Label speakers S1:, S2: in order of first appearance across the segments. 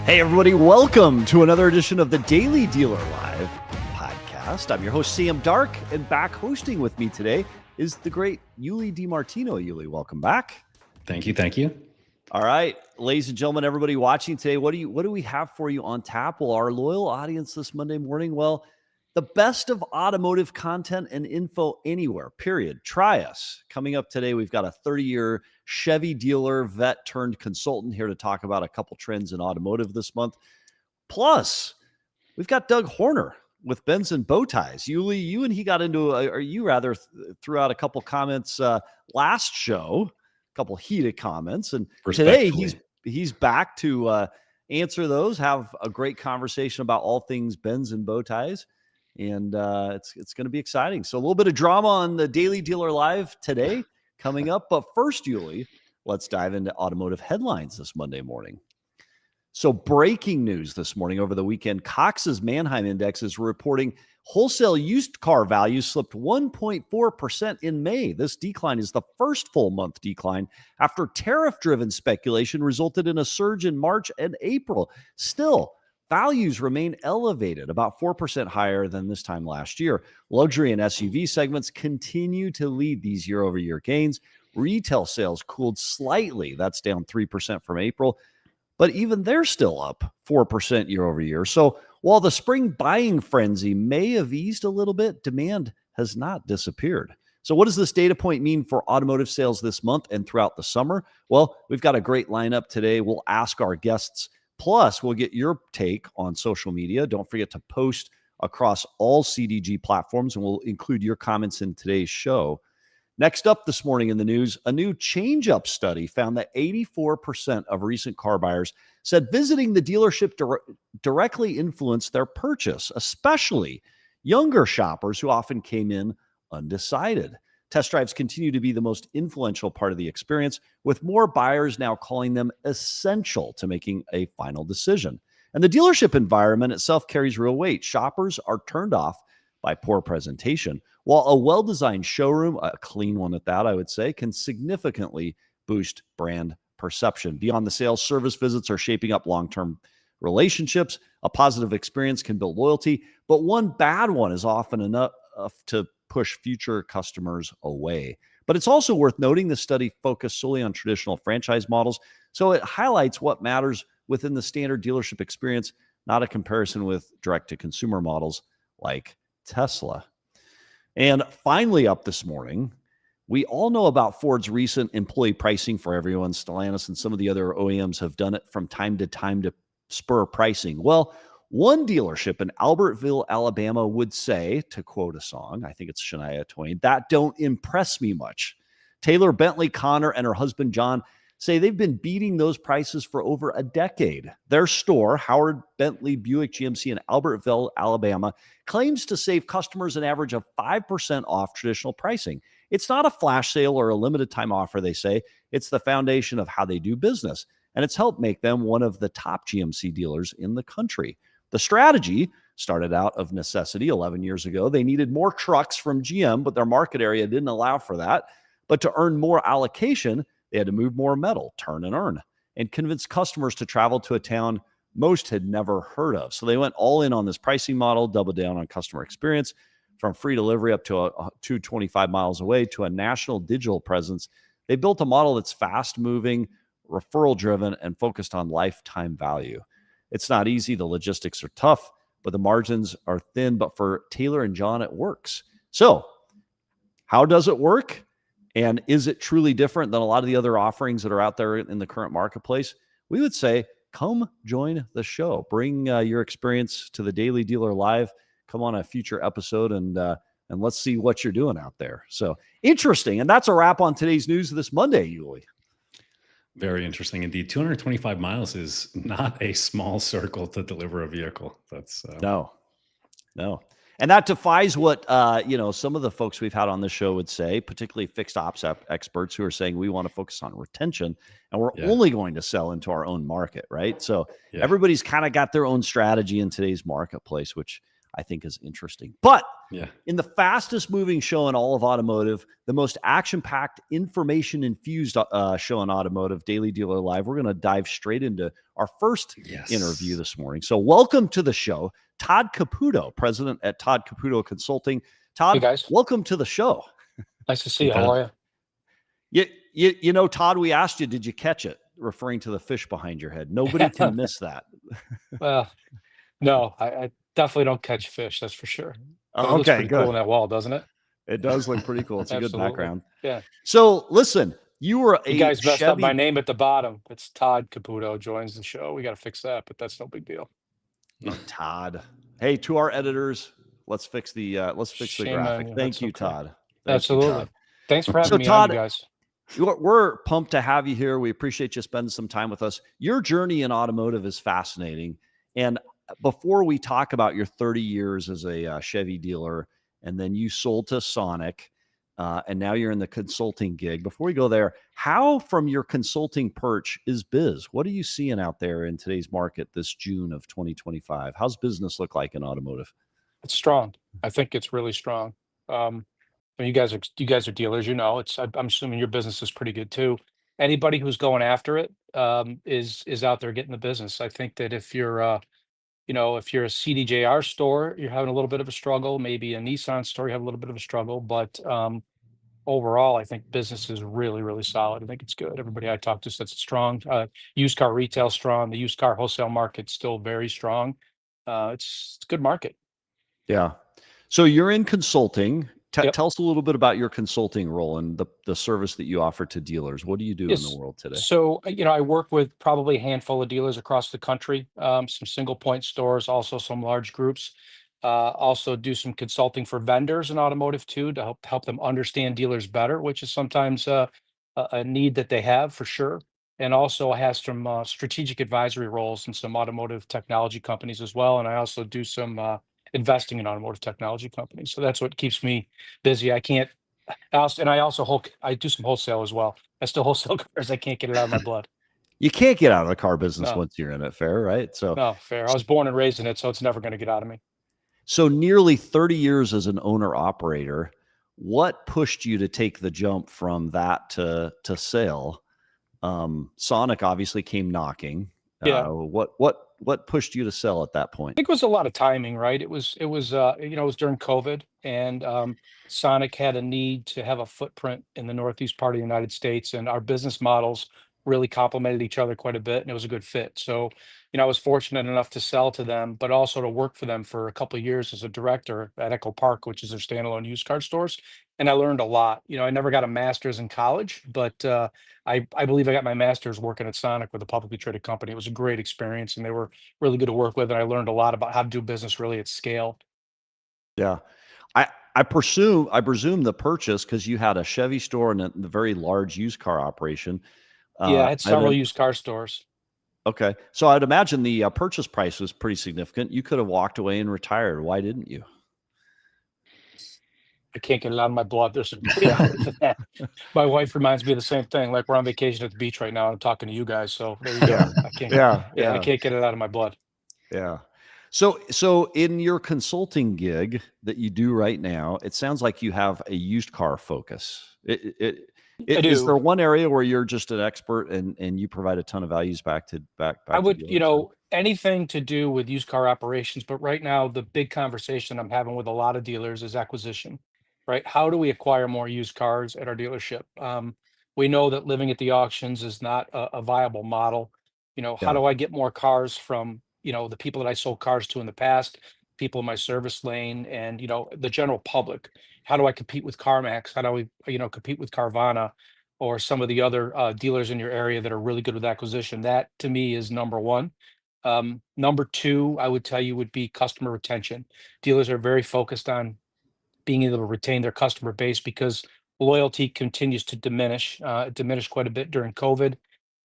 S1: Hey, everybody, welcome to another edition of the Daily Dealer Live podcast. I'm your host, Sam Dark, and back hosting with me today is the great Yuli DiMartino. Yuli, welcome back.
S2: Thank you.
S1: All right, ladies and gentlemen, everybody watching today, what do we have for you on tap? Well, our loyal audience this Monday morning, well, the best of automotive content and info anywhere, period. Try us. Coming up today, we've got a 30-year Chevy dealer, vet turned consultant here to talk about a couple trends in automotive this month. Plus, we've got Doug Horner with Benzs Bowties. Yuli, you and he got into, threw out a couple comments last show, a couple heated comments. And today he's back to answer those, have a great conversation about all things Benzs Bowties. And it's going to be exciting. So a little bit of drama on the Daily Dealer Live today coming up. But first, Yuli, let's dive into automotive headlines this Monday morning. So breaking news this morning over the weekend, Cox's Manheim Index is reporting wholesale used car values slipped 1.4% in May. This decline is the first full month decline after tariff-driven speculation resulted in a surge in March and April. Still, values remain elevated, about 4% higher than this time last year. Luxury and SUV segments continue to lead these year-over-year gains. Retail sales cooled slightly. That's down 3% from April, but even they're still up 4% year-over-year. So while the spring buying frenzy may have eased a little bit, demand has not disappeared. So what does this data point mean for automotive sales this month and throughout the summer? Well, we've got a great lineup today. We'll ask our guests. Plus, we'll get your take on social media. Don't forget to post across all CDG platforms, and we'll include your comments in today's show. Next up this morning in the news, a new change-up study found that 84% of recent car buyers said visiting the dealership directly influenced their purchase, especially younger shoppers who often came in undecided. Test drives continue to be the most influential part of the experience, with more buyers now calling them essential to making a final decision. And the dealership environment itself carries real weight. Shoppers are turned off by poor presentation, while a well-designed showroom, a clean one at that, I would say, can significantly boost brand perception. Beyond the sales, service visits are shaping up long-term relationships. A positive experience can build loyalty, but one bad one is often enough to push future customers away. But it's also worth noting the study focused solely on traditional franchise models, so it highlights what matters within the standard dealership experience, not a comparison with direct-to-consumer models like Tesla. And finally up this morning, we all know about Ford's recent employee pricing for everyone. Stellantis and some of the other OEMs have done it from time to spur pricing. Well, one dealership in Albertville, Alabama would say, to quote a song, I think it's Shania Twain, "That don't impress me much." Taylor Bentley Connor and her husband John say they've been beating those prices for over a decade. Their store, Howard Bentley Buick GMC in Albertville, Alabama, claims to save customers an average of 5% off traditional pricing. It's not a flash sale or a limited time offer, they say. It's the foundation of how they do business, and it's helped make them one of the top GMC dealers in the country. The strategy started out of necessity 11 years ago. They needed more trucks from GM, but their market area didn't allow for that. But to earn more allocation, they had to move more metal, turn and earn, and convince customers to travel to a town most had never heard of. So they went all in on this pricing model, doubled down on customer experience, from free delivery up to 225 miles away to a national digital presence. They built a model that's fast-moving, referral-driven, and focused on lifetime value. It's not easy. The logistics are tough, but the margins are thin. But for Taylor and John, it works. So how does it work? And is it truly different than a lot of the other offerings that are out there in the current marketplace? We would say, come join the show. Bring your experience to the Daily Dealer Live. Come on a future episode and let's see what you're doing out there. So interesting. And that's a wrap on today's news this Monday, Yuli.
S2: Very interesting indeed. 225 miles is not a small circle to deliver a vehicle. That's
S1: no. And that defies what, some of the folks we've had on this show would say, particularly fixed ops experts who are saying we want to focus on retention and we're only going to sell into our own market, right? So everybody's kind of got their own strategy in today's marketplace, which I think is interesting. But
S2: Yeah.
S1: In the fastest moving show in all of automotive, the most action packed, information infused show in automotive, Daily Dealer Live, we're going to dive straight into our first interview this morning. So, welcome to the show, Todd Caputo, president at Todd Caputo Consulting. Todd,
S3: hey guys,
S1: welcome to the show.
S3: nice to see you. How are
S1: you? You know, Todd, we asked you, did you catch it? Referring to the fish behind your head. Nobody can miss that.
S3: Well, no, I definitely don't catch fish. That's for sure. But it looks
S1: Okay,
S3: pretty
S1: good.
S3: cool on that wall, doesn't it?
S1: It does look pretty cool. It's a good
S3: Absolutely.
S1: background.
S3: Yeah.
S1: So, listen, you were
S3: You
S1: a
S3: guys messed up
S1: Chevy.
S3: my name at the bottom. It's Todd Caputo joins the show. We got to fix that, but that's no big deal.
S1: Todd. Hey, to our editors, let's fix the
S3: Shame
S1: graphic.
S3: on you.
S1: Thank
S3: That's
S1: you,
S3: okay.
S1: Todd. Thank
S3: Absolutely.
S1: you, Todd.
S3: Thanks for having
S1: So,
S3: me
S1: Todd,
S3: on, you guys.
S1: we're pumped to have you here. We appreciate you spending some time with us. Your journey in automotive is fascinating. And before we talk about your 30 years as a Chevy dealer, and then you sold to Sonic, and now you're in the consulting gig. Before we go there, how from your consulting perch is biz? What are you seeing out there in today's market this June of 2025? How's business look like in automotive?
S3: It's strong. I think it's really strong. You guys are dealers, I'm assuming your business is pretty good too. Anybody who's going after it is out there getting the business. I think that if you're if you're a CDJR store, you're having a little bit of a struggle. Maybe a Nissan store, you have a little bit of a struggle. But overall, I think business is really, really solid. I think it's good. Everybody I talk to says it's strong. Used car retail strong. The used car wholesale market's still very strong. It's a good market.
S1: Yeah. So you're in consulting.
S3: Yep.
S1: Tell us a little bit about your consulting role and the service that you offer to dealers. What do you do in the world today?
S3: So, I work with probably a handful of dealers across the country, some single point stores, also some large groups. Also do some consulting for vendors in automotive too, to help them understand dealers better, which is sometimes a need that they have for sure. And also has some strategic advisory roles in some automotive technology companies as well. And I also do some investing in automotive technology companies. So that's what keeps me busy. I can't. I do some wholesale as well. I still wholesale cars. I can't get it out of my blood.
S1: You can't get out of the car business
S3: No.
S1: once you're in it, fair, right? So
S3: No, fair. I was born and raised in it, so it's never going to get out of me.
S1: So nearly 30 years as an owner operator, what pushed you to take the jump from that to sale? Sonic obviously came knocking.
S3: Yeah.
S1: What pushed you to sell at that point?
S3: I think it was a lot of timing, right? It was it was during COVID, and Sonic had a need to have a footprint in the Northeast part of the United States, and our business models really complemented each other quite a bit, and it was a good fit. So, I was fortunate enough to sell to them, but also to work for them for a couple of years as a director at Echo Park, which is their standalone used car stores. And I learned a lot. I never got a master's in college, but I believe I got my master's working at Sonic with a publicly traded company. It was a great experience, and they were really good to work with, and I learned a lot about how to do business really at scale.
S1: Yeah. I presume the purchase, because you had a Chevy store and a very large used car operation.
S3: Yeah, I had several used car stores.
S1: Okay. So I'd imagine the purchase price was pretty significant. You could have walked away and retired. Why didn't you?
S3: I can't get it out of my blood. There's a reality to that. My wife reminds me of the same thing. Like, we're on vacation at the beach right now, and I'm talking to you guys. So there you go.
S1: Yeah.
S3: I can't.
S1: Yeah.
S3: I can't get it out of my blood.
S1: Yeah. So in your consulting gig that you do right now, it sounds like you have a used car focus.
S3: I
S1: Is
S3: do.
S1: there one area where you're just an expert and you provide a ton of values back to
S3: I would,
S1: dealers?
S3: anything to do with used car operations, but right now the big conversation I'm having with a lot of dealers is acquisition, right? How do we acquire more used cars at our dealership? We know that living at the auctions is not a viable model. How
S1: Yeah.
S3: do I get more cars from, the people that I sold cars to in the past, people in my service lane, and, the general public? How do I compete with CarMax? How do we, compete with Carvana? Or some of the other dealers in your area that are really good with acquisition. That to me is number one. Number two, I would tell you, would be customer retention. Dealers are very focused on being able to retain their customer base because loyalty continues to diminish. It diminished quite a bit during COVID.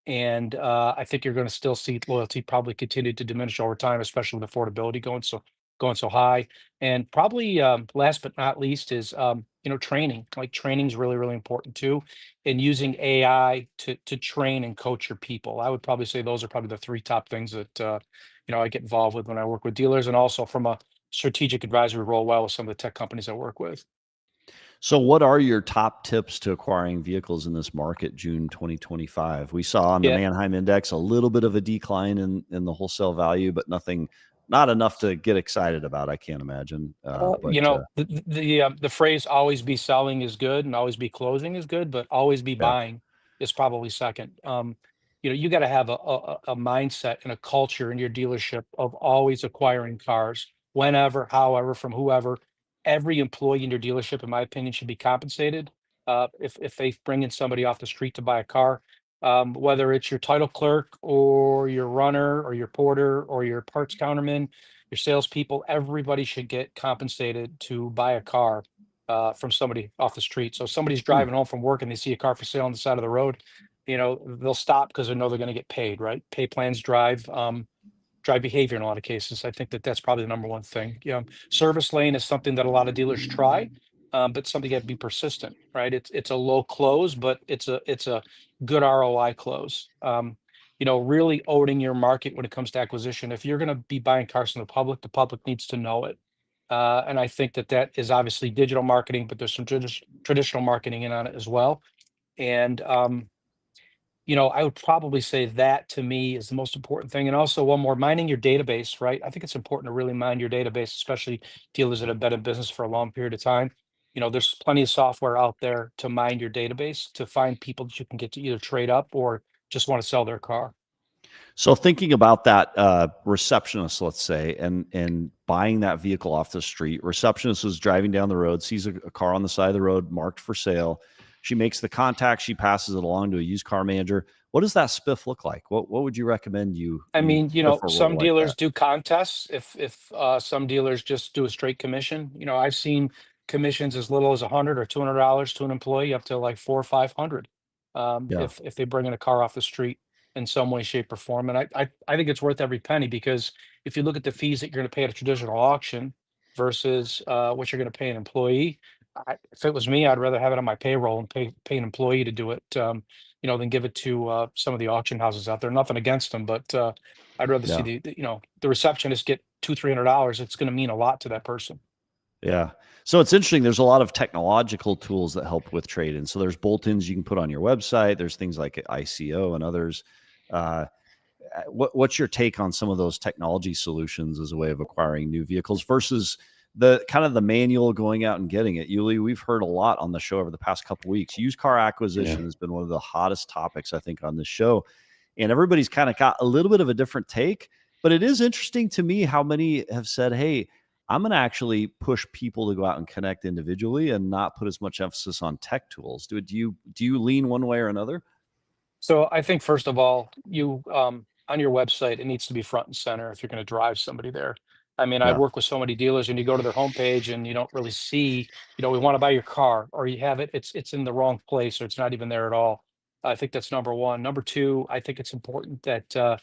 S3: And I think you're going to still see loyalty probably continue to diminish over time, especially with affordability going so high. And probably last but not least is training. Like, training is really, really important too, and using AI to train and coach your people. I would probably say those are probably the three top things that I get involved with when I work with dealers. And also from a strategic advisory role well with some of the tech companies I work with.
S1: So what are your top tips to acquiring vehicles in this market, June 2025? We saw on the
S3: Yeah.
S1: Manheim Index a little bit of a decline in the wholesale value, but not enough to get excited about, I can't imagine.
S3: The phrase "always be selling" is good, and "always be closing" is good, but "always be
S1: Yeah,
S3: buying" is probably second. You got to have a mindset and a culture in your dealership of always acquiring cars, whenever, however, from whoever. Every employee in your dealership, in my opinion, should be compensated. If they bring in somebody off the street to buy a car, whether it's your title clerk or your runner or your porter or your parts counterman, your salespeople, everybody should get compensated to buy a car from somebody off the street. So if somebody's
S1: hmm,
S3: driving home from work and they see a car for sale on the side of the road, they'll stop because they know they're going to get paid, right? Pay plans drive behavior in a lot of cases. I think that that's probably the number one thing. Service lane is something that a lot of dealers try, but something you have to be persistent, right? It's a low close, but it's a good ROI close. Really owning your market when it comes to acquisition. If you're going to be buying cars from the public needs to know it. And I think that is obviously digital marketing, but there's some traditional marketing in on it as well. And I would probably say that to me is the most important thing. And also one more, mining your database, right? I think it's important to really mine your database, especially dealers that have been in business for a long period of time. There's plenty of software out there to mine your database to find people that you can get to either trade up or just want to sell their car.
S1: So thinking about that receptionist, let's say, and buying that vehicle off the street, receptionist is driving down the road, sees a car on the side of the road marked for sale. She makes the contact. She passes it along to a used car manager. What does that spiff look like? What would you recommend
S3: I
S1: you
S3: mean,
S1: spiff a role
S3: some
S1: like that?
S3: dealers do contests. If some dealers just do a straight commission, I've seen commissions as little as $100 or $200 to an employee, up to like 400 or 500.
S1: Yeah,
S3: If they bring in a car off the street in some way, shape, or form, and I think it's worth every penny, because if you look at the fees that you're going to pay at a traditional auction versus what you're going to pay an employee, if it was me, I'd rather have it on my payroll and pay an employee to do it. Than give it to some of the auction houses out there. Nothing against them, but I'd rather see
S1: yeah.
S3: the receptionist get $200-300. It's going to mean a lot to that person.
S1: Yeah. So it's interesting. There's a lot of technological tools that help with trade-in. So there's bolt-ins you can put on your website. There's things like ICO and others. Uh, what's your take on some of those technology solutions as a way of acquiring new vehicles versus the kind of the manual going out and getting it? Yuli, we've heard a lot on the show over the past couple of weeks. Used car
S2: Yeah.
S1: acquisition has been one of the hottest topics, I think, on this show. And everybody's kind of got a little bit of a different take. But it is interesting to me how many have said, hey, I'm going to actually push people to go out and connect individually and not put as much emphasis on tech tools. Do you lean one way or another?
S3: So I think, first of all, you on your website, it needs to be front and center if you're going to drive somebody there. I mean, I
S1: Yeah.
S3: work with so many dealers, and you go to their homepage and you don't really see, we want to buy your car, or you have it's in the wrong place, or it's not even there at all. I think that's number one. Number two, I think it's important that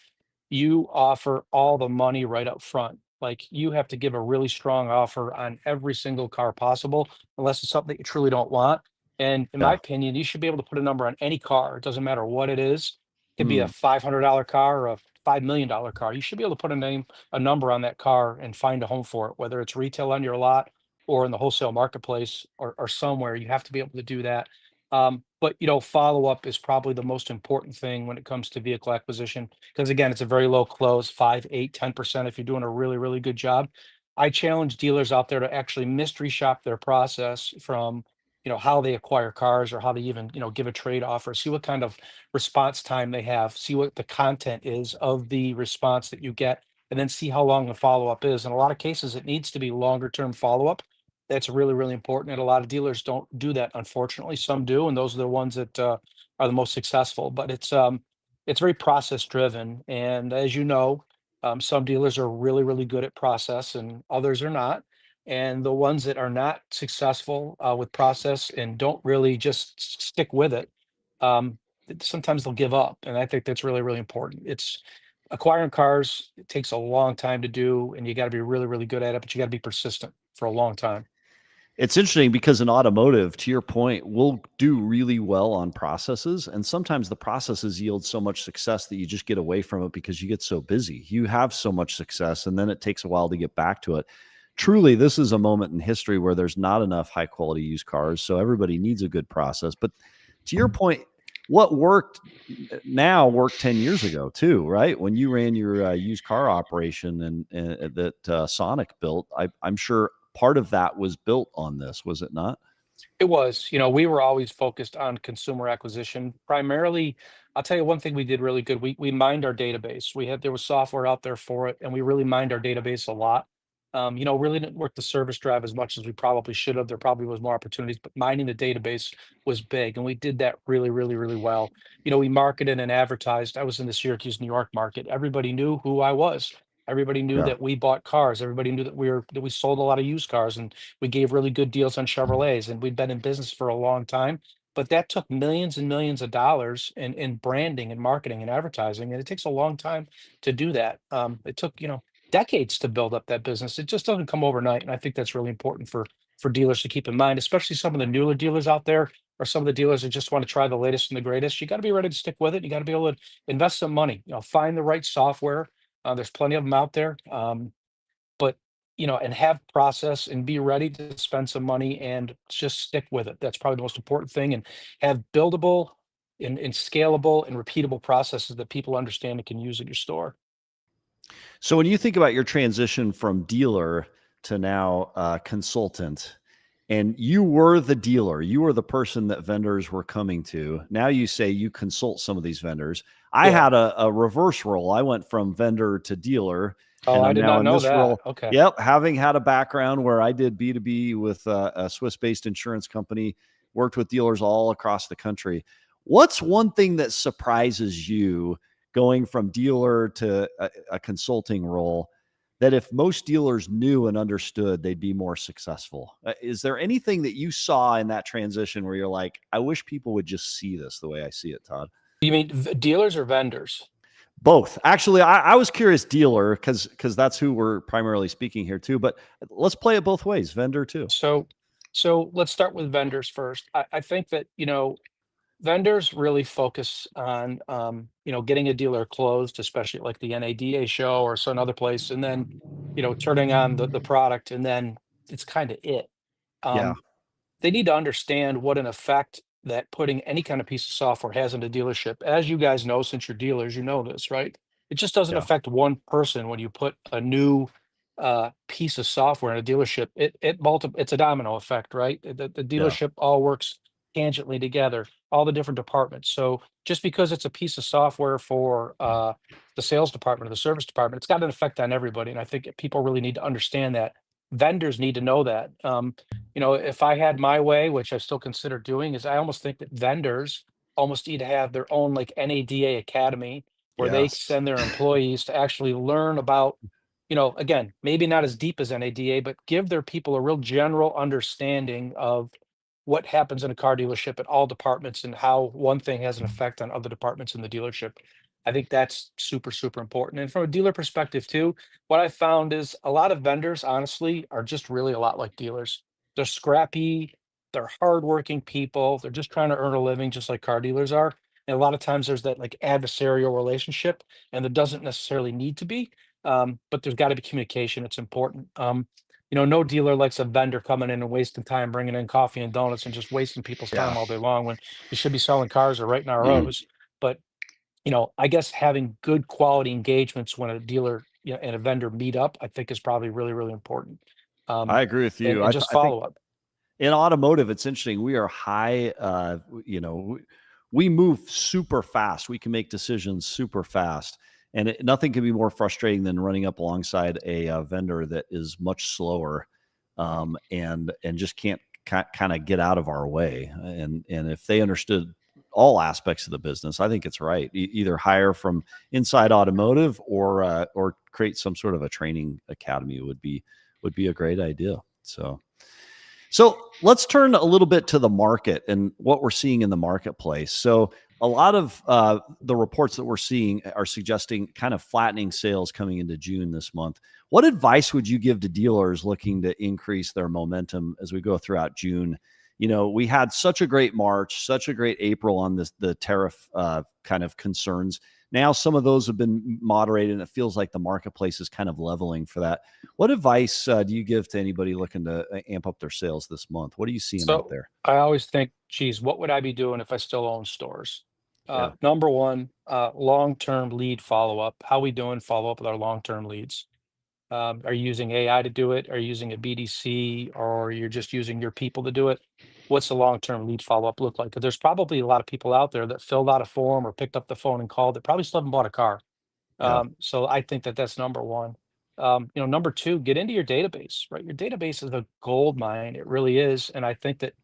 S3: you offer all the money right up front. Like, you have to give a really strong offer on every single car possible, unless it's something that you truly don't want. And in my
S1: Yeah.
S3: opinion, you should be able to put a number on any car. It doesn't matter what it is. It could be a
S1: Mm,
S3: $500 car or a $5 million car. You should be able to put a number on that car and find a home for it, whether it's retail on your lot or in the wholesale marketplace, or somewhere. You have to be able to do that. But follow up is probably the most important thing when it comes to vehicle acquisition, because again, it's a very low close, 5, 8, 10% if you're doing a really, really good job. I challenge dealers out there to actually mystery shop their process from, how they acquire cars, or how they even, give a trade offer. See what kind of response time they have, see what the content is of the response that you get, and then see how long the follow-up is. In a lot of cases, it needs to be longer term follow-up. That's really, really important. And a lot of dealers don't do that, unfortunately. Some do, and those are the ones that are the most successful. But it's very process driven. And as you know, some dealers are really, really good at process, and others are not. And the ones that are not successful with process and don't really just stick with it, sometimes they'll give up. And I think that's really, really important. It's acquiring cars. It takes a long time to do, and you got to be really, really good at it, but you got to be persistent for a long time.
S1: It's interesting because in automotive, to your point, we'll do really well on processes. And sometimes the processes yield so much success that you just get away from it because you get so busy. You have so much success, and then it takes a while to get back to it. truly, this is a moment in history where there's not enough high quality used cars. So everybody needs a good process. But to your point, what worked now worked 10 years ago too, right? When you ran your used car operation and that Sonic built, I'm sure part of that was built on this, was it not?
S3: It was, we were always focused on consumer acquisition. Primarily, I'll tell you one thing we did really good. We mined our database. There was software out there for it, and we really mined our database a lot. Really didn't work the service drive as much as we probably should have. There probably was more opportunities, but mining the database was big, and we did that really, really, really well. We marketed and advertised. I was in the Syracuse, New York market. Everybody knew who I was. Everybody knew
S1: Yeah.
S3: that we bought cars. Everybody knew that we sold a lot of used cars, and we gave really good deals on Chevrolets, and we'd been in business for a long time. But that took millions and millions of dollars in branding and marketing and advertising, and it takes a long time to do that. It took decades to build up that business. It just doesn't come overnight, and I think that's really important for dealers to keep in mind, especially some of the newer dealers out there, or some of the dealers that just want to try the latest and the greatest. You got to be ready to stick with it. You got to be able to invest some money. Find the right software. There's plenty of them out there. But and have process and be ready to spend some money and just stick with it. That's probably the most important thing. And have buildable and scalable and repeatable processes that people understand and can use at your store.
S1: So when you think about your transition from dealer to now consultant, and you were the dealer, you were the person that vendors were coming to. Now you say you consult some of these vendors. I
S3: Yeah.
S1: had a reverse role. I went from vendor to dealer,
S3: Oh,
S1: and
S3: I
S1: I'm
S3: did
S1: now
S3: not
S1: in
S3: know
S1: this
S3: that.
S1: role.
S3: Okay.
S1: Yep, having had a background where I did B2B with a Swiss-based insurance company, worked with dealers all across the country. What's one thing that surprises you going from dealer to a consulting role that if most dealers knew and understood, they'd be more successful? Is there anything that you saw in that transition where you're like, I wish people would just see this the way I see it, Todd?
S3: You mean dealers or vendors?
S1: Both. Actually, I was curious dealer because that's who we're primarily speaking here too. But let's play it both ways, vendor too.
S3: So let's start with vendors first. I think that, vendors really focus on getting a dealer closed, especially like the NADA show or some other place, and then turning on the product, and then it's kind of it.
S1: Yeah,
S3: Um, they need to understand what an effect that putting any kind of piece of software has in a dealership. As you guys know, since you're dealers, you know this, right? It just doesn't
S1: yeah,
S3: affect one person when you put a new piece of software in a dealership. It's a domino effect, right? The
S1: yeah,
S3: dealership all works tangentially together, all the different departments. So just because it's a piece of software for the sales department or the service department, it's got an effect on everybody. And I think people really need to understand that. Vendors need to know that. If I had my way, which I still consider doing, is I almost think that vendors almost need to have their own like NADA academy where they
S1: yes,
S3: send their employees to actually learn about, again, maybe not as deep as NADA, but give their people a real general understanding of what happens in a car dealership at all departments and how one thing has an effect on other departments in the dealership. I think that's super, super important. And from a dealer perspective too, what I found is a lot of vendors, honestly, are just really a lot like dealers. They're scrappy, they're hardworking people, they're just trying to earn a living just like car dealers are. And a lot of times there's that like adversarial relationship, and there doesn't necessarily need to be. But there's got to be communication. It's important. No dealer likes a vendor coming in and wasting time bringing in coffee and donuts and just wasting people's
S1: yeah.
S3: time all day long when you should be selling cars or writing ROs. But I guess having good quality engagements when a dealer, and a vendor meet up, I think is probably really, really important.
S1: I
S3: Um,
S1: agree with
S3: and,
S1: you.
S3: and just
S1: I think
S3: follow up.
S1: in automotive, it's interesting. We are high, we move super fast. We can make decisions super fast. And nothing can be more frustrating than running up alongside a vendor that is much slower and just can't kind of get out of our way. And if they understood all aspects of the business, I think it's right. Either hire from inside automotive or create some sort of a training academy would be a great idea. So let's turn a little bit to the market and what we're seeing in the marketplace. So a lot of the reports that we're seeing are suggesting kind of flattening sales coming into June this month. What advice would you give to dealers looking to increase their momentum as we go throughout June We had such a great March, such a great April on the tariff kind of concerns. Now some of those have been moderated, and it feels like the marketplace is kind of leveling for that. What advice do you give to anybody looking to amp up their sales this month? What are you seeing out
S3: So
S1: there?
S3: I always think, geez, what would I be doing if I still own stores?
S1: Yeah.
S3: Number one, long-term lead follow-up. How we doing follow up with our long-term leads? Are you using AI to do it? Are you using a BDC, or you're just using your people to do it? What's the long-term lead follow-up look like? 'Cause there's probably a lot of people out there that filled out a form or picked up the phone and called that probably still haven't bought a car.
S1: Yeah.
S3: So I think that that's number one. Number two, get into your database, right? Your database is a gold mine. It really is. And I think that,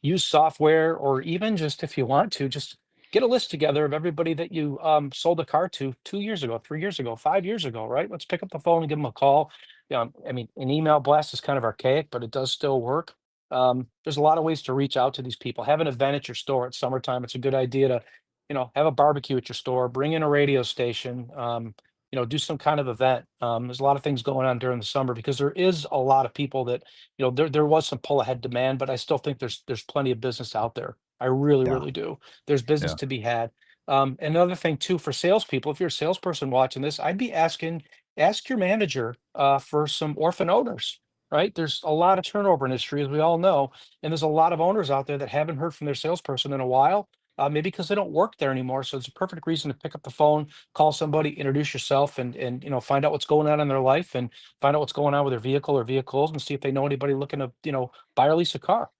S3: use software, or even just if you want to, just get a list together of everybody that you sold a car to 2 years ago, 3 years ago, 5 years ago, right? Let's pick up the phone and give them a call. I mean, an email blast is kind of archaic, but it does still work. There's a lot of ways to reach out to these people. Have an event at your store. It's summertime. It's a good idea to have a barbecue at your store, bring in a radio station, do some kind of event. There's a lot of things going on during the summer because there is a lot of people that, there was some pull ahead demand, but I still think there's plenty of business out there. I really,
S1: Yeah.
S3: really do. There's business
S1: Yeah.
S3: to be had. Another thing too, for salespeople, if you're a salesperson watching this, I'd be ask your manager for some orphan owners, right? There's a lot of turnover in industry, as we all know, and there's a lot of owners out there that haven't heard from their salesperson in a while, maybe because they don't work there anymore. So it's a perfect reason to pick up the phone, call somebody, introduce yourself, and find out what's going on in their life, and find out what's going on with their vehicle or vehicles, and see if they know anybody looking to buy or lease a car.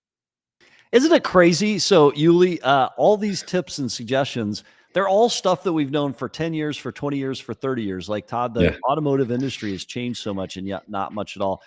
S1: Isn't it crazy? So, Yuli, all these tips and suggestions, they're all stuff that we've known for 10 years, for 20 years, for 30 years. Like, Todd, the
S2: Yeah.
S1: automotive industry has changed so much, and yet not much at all.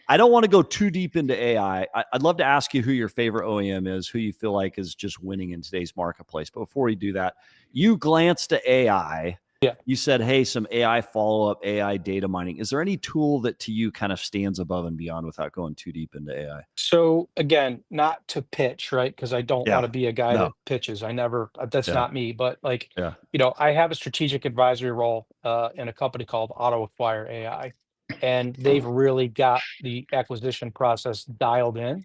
S1: I don't want to go too deep into AI. I'd love to ask you who your favorite OEM is, who you feel like is just winning in today's marketplace. But before we do that, you glanced to AI.
S3: Yeah.
S1: You said, hey, some AI follow-up, AI data mining. Is there any tool that to you kind of stands above and beyond without going too deep into AI?
S3: So again, not to pitch, right? Because I don't want
S1: Yeah.
S3: to be a guy
S1: No.
S3: that pitches. I never, that's
S1: Yeah.
S3: not me. But like,
S1: Yeah.
S3: I have a strategic advisory role in a company called Auto Acquire AI, and they've really got the acquisition process dialed in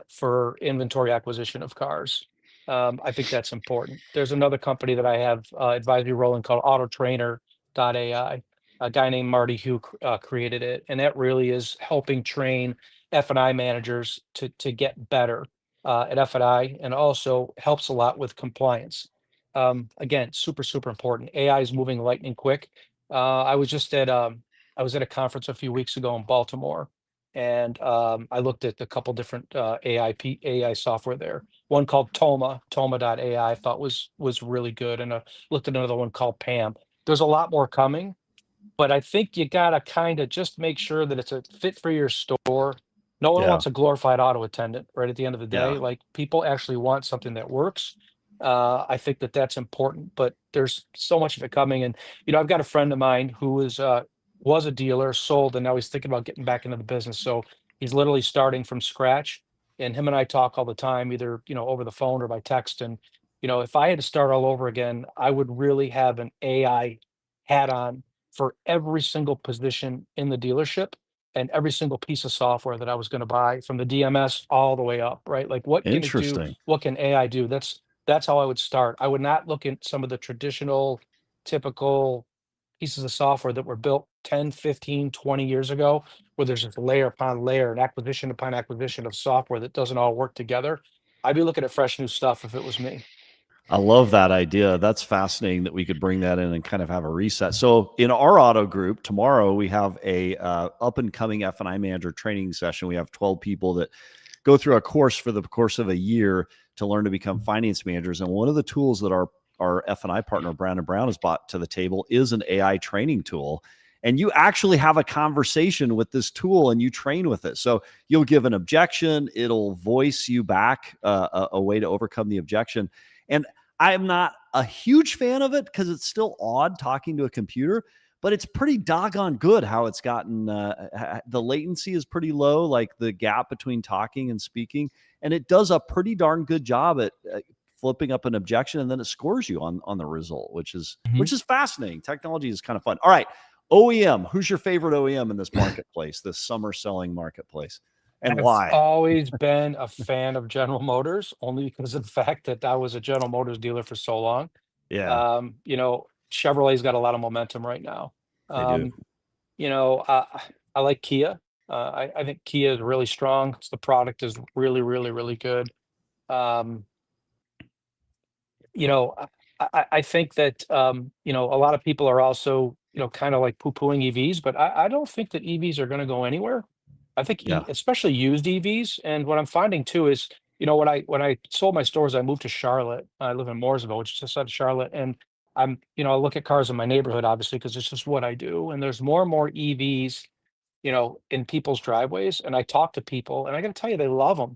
S3: for inventory acquisition of cars. I think that's important. There's another company that I have advisory role in called AI. A guy named Marty who created it, and that really is helping train F&I managers to get better at F&I, and also helps a lot with compliance. Again, super, super important. AI is moving lightning quick. I was at a conference a few weeks ago in Baltimore, and I looked at a couple different AI software there. One called Toma.ai, I thought was really good, and looked at another one called Pam. There's a lot more coming, but I think you gotta kinda just make sure that it's a fit for your store. No one
S1: Yeah.
S3: wants a glorified auto attendant, right, at the end of the day.
S1: Yeah.
S3: Like, people actually want something that works. I think that that's important, but there's so much of it coming, and, I've got a friend of mine who was a dealer, sold, and now he's thinking about getting back into the business, so he's literally starting from scratch, and him and I talk all the time, either, over the phone or by text, and, if I had to start all over again, I would really have an AI hat on for every single position in the dealership and every single piece of software that I was gonna buy, from the DMS all the way up, right? Like, what can it do?
S1: Interesting.
S3: What can AI do? That's how I would start. I would not look at some of the traditional, typical pieces of software that were built 10, 15, 20 years ago, where there's just layer upon layer and acquisition upon acquisition of software that doesn't all work together. I'd be looking at fresh new stuff if it was me.
S1: I love that idea. That's fascinating that we could bring that in and kind of have a reset. So in our auto group tomorrow, we have a up and coming F&I manager training session. We have 12 people that go through a course for the course of a year to learn to become finance managers. And one of the tools that our F&I partner, Brown & Brown, has brought to the table is an AI training tool. And you actually have a conversation with this tool and you train with it. So you'll give an objection. It'll voice you back a way to overcome the objection. And I'm not a huge fan of it because it's still odd talking to a computer, but it's pretty doggone good how it's gotten. The latency is pretty low, like the gap between talking and speaking. And it does a pretty darn good job at flipping up an objection, and then it scores you on the result, which is fascinating. Technology is kind of fun. All right. OEM, who's your favorite OEM in this marketplace, this summer selling marketplace? and
S3: I've
S1: why?
S3: always been a fan of General Motors only because of the fact that I was a General Motors dealer for so long.
S1: Yeah,
S3: Chevrolet's got a lot of momentum right now.
S1: they do.
S3: Um, you know, uh, I like Kia. I think Kia is really strong. The product is really, really, really good. Um, you know, I think that a lot of people are also kind of like poo-pooing EVs, but I don't think that EVs are going to go anywhere. I think
S1: Yeah,
S3: especially used EVs, and what I'm finding too is when I sold my stores, I moved to Charlotte. I live in Mooresville, which is just outside of Charlotte, and I look at cars in my neighborhood obviously because it's just what I do, and there's more and more EVs in people's driveways. And I talk to people, and I got to tell you, they love them,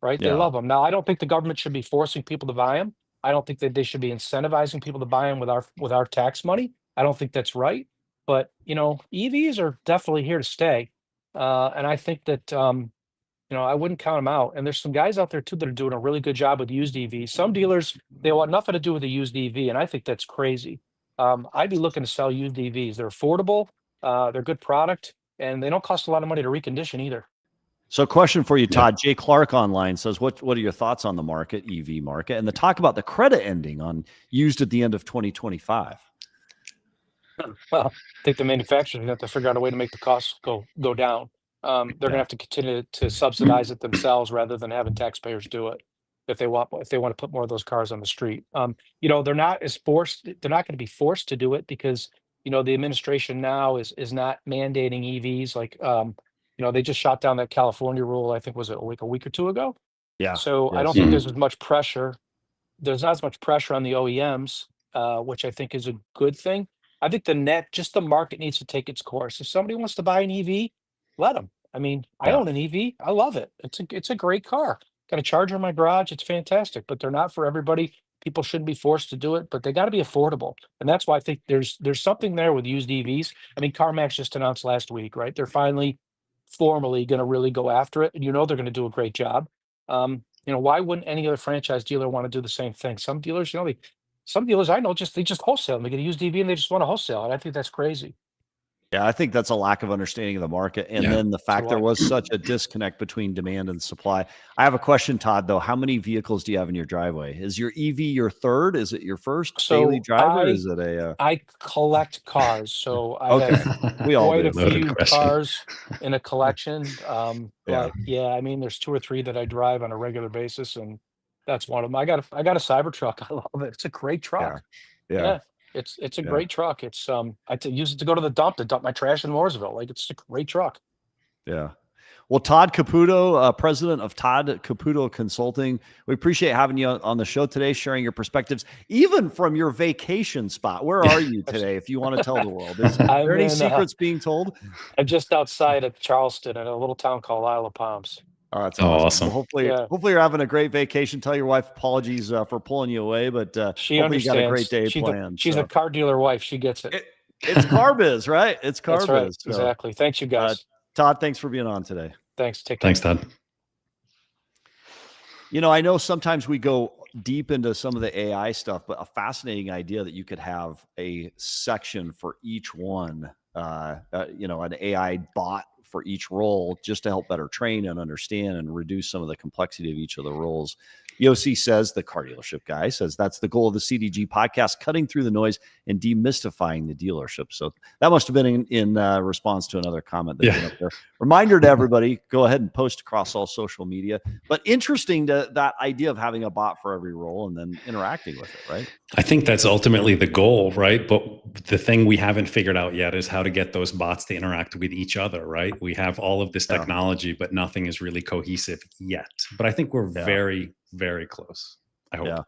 S3: right? They
S1: yeah.
S3: love them. Now, I don't think the government should be forcing people to buy them. I don't think that they should be incentivizing people to buy them with our tax money. I don't think that's right. But EVs are definitely here to stay, and I think that I wouldn't count them out. And there's some guys out there too that are doing a really good job with used EVs. Some dealers, they want nothing to do with a used EV, and I think that's crazy. I'd be looking to sell used EVs. They're affordable, they're good product, and they don't cost a lot of money to recondition either.
S1: So, question for you,
S2: Yeah.
S1: Todd. Jay Clark online says, "What are your thoughts on the market, EV market, and the talk about the credit ending on used at the end of 2025?"
S3: Well, I think the manufacturers have to figure out a way to make the costs go down. They're gonna
S1: Yeah,
S3: have to continue to subsidize it themselves rather than having taxpayers do it if they want to put more of those cars on the street. They're not going to be forced to do it because the administration now is not mandating EVs like they just shot down that California rule. I think was it like a week or two ago.
S1: yeah,
S3: So I don't
S1: yes,
S3: think
S2: Mhm.
S3: there's as much pressure. There's not as much pressure on the OEMs, which I think is a good thing. I think just the market needs to take its course. If somebody wants to buy an EV, let them. I mean, I
S1: yeah.
S3: own an EV. I love it. It's a great car. Got a charger in my garage. It's fantastic, but they're not for everybody. People shouldn't be forced to do it, but they got to be affordable. And that's why I think there's something there with used EVs. I mean, CarMax just announced last week, right? They're finally formally going to really go after it, and they're going to do a great job. Why wouldn't any other franchise dealer want to do the same thing? Some dealers I know they just wholesale. They get a used EV and they just want to wholesale, and I think that's crazy.
S1: Yeah, I think that's a lack of understanding of the market, and
S2: Yeah.
S1: then the
S3: So
S1: fact there was such a disconnect between demand and supply. I have a question, Todd, though. How many vehicles do you have in your driveway? Is your EV your third? Is it your first daily
S3: so
S1: driver?
S3: I
S1: Is it a
S3: I collect cars, so I have
S1: okay, we all
S3: quite a
S1: do.
S2: Loaded
S3: few
S2: question.
S3: cars in a collection.
S1: Yeah,
S3: But yeah, I mean, there's two or three that I drive on a regular basis, and that's one of them. I got a Cybertruck. I love it. It's a great
S1: yeah,
S3: truck.
S1: yeah,
S3: Yeah, it's a
S1: yeah,
S3: great truck. Use it to go to the dump to dump my trash in Mooresville. Like it's a great truck.
S1: yeah. Well, Todd Caputo, president of Todd Caputo Consulting, we appreciate having you on the show today, sharing your perspectives, even from your vacation spot. Where are you
S3: That's-
S1: today, if you want to tell the world? Is there
S3: I'm
S1: any
S3: in.
S1: secrets being told?
S3: I'm just outside of Charleston in a little town called Isle of Palms.
S1: Oh, that's
S2: Oh,
S1: awesome. Well,
S2: awesome.
S1: hopefully,
S3: Yeah,
S1: hopefully you're having a great vacation. Tell your wife apologies for pulling you away, but
S3: she
S1: hopefully you got a great
S3: understands.
S1: day
S3: She's a
S1: planned.
S3: she's a
S1: So
S3: car dealer wife. She gets it.
S1: it, it's car biz, right? It's car
S3: That's right.
S1: biz. So,
S3: Exactly. Thanks, you
S1: uh,
S3: guys.
S1: Todd, thanks for being on today.
S3: Thanks. Take care.
S2: Thanks, Todd.
S1: I know sometimes we go deep into some of the AI stuff, but a fascinating idea that you could have a section for each one, an AI bot for each role just to help better train and understand and reduce some of the complexity of each of the roles. EOC says, the car dealership guy says, that's the goal of the CDG podcast, cutting through the noise and demystifying the dealership. So that must have been in response to another comment that
S2: Yeah.
S1: came up there. Reminder to everybody, go ahead and post across all social media. But interesting that idea of having a bot for every role and then interacting with it, right?
S2: I think that's ultimately the goal, right? But the thing we haven't figured out yet is how to get those bots to interact with each other, right? We have all of this
S1: Yeah.
S2: technology, but nothing is really cohesive yet. But I think we're
S1: Yeah.
S2: very, very close. I hope.
S1: Yeah.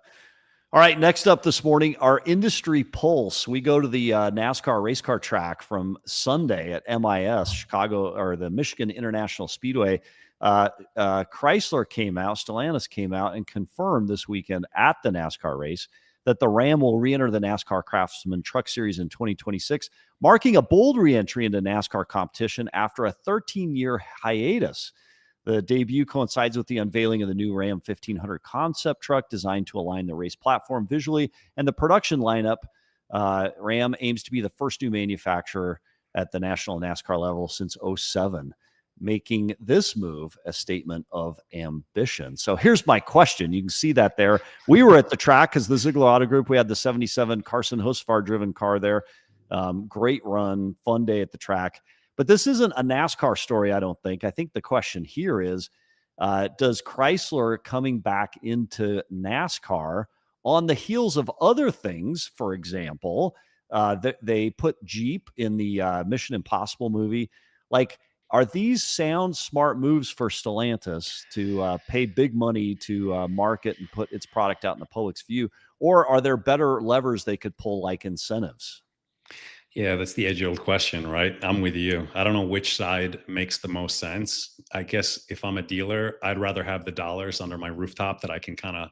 S1: All right. Next up this morning, our industry pulse. We go to the NASCAR race car track from Sunday at MIS, Chicago, or the Michigan International Speedway. Chrysler came out, Stellantis came out and confirmed this weekend at the NASCAR race that the Ram will re-enter the NASCAR Craftsman Truck Series in 2026, marking a bold re-entry into NASCAR competition after a 13-year hiatus. The debut coincides with the unveiling of the new Ram 1500 concept truck designed to align the race platform visually and the production lineup. Ram aims to be the first new manufacturer at the national NASCAR level since 2007. making this move a statement of ambition. So here's my question. You can see that there. We were at the track because the Ziegler Auto Group, we had the 77 Carson Husvar driven car there. Great run, fun day at the track. But this isn't a NASCAR story, I don't think. I think the question here is, does Chrysler coming back into NASCAR on the heels of other things? For example, they put Jeep in the Mission Impossible movie. Like, are these sound, smart moves for Stellantis to pay big money to market and put its product out in the public's view? Or are there better levers they could pull, like incentives?
S2: Yeah, that's the age-old question, right? I'm with you. I don't know which side makes the most sense. I guess if I'm a dealer, I'd rather have the dollars under my rooftop that I can kind of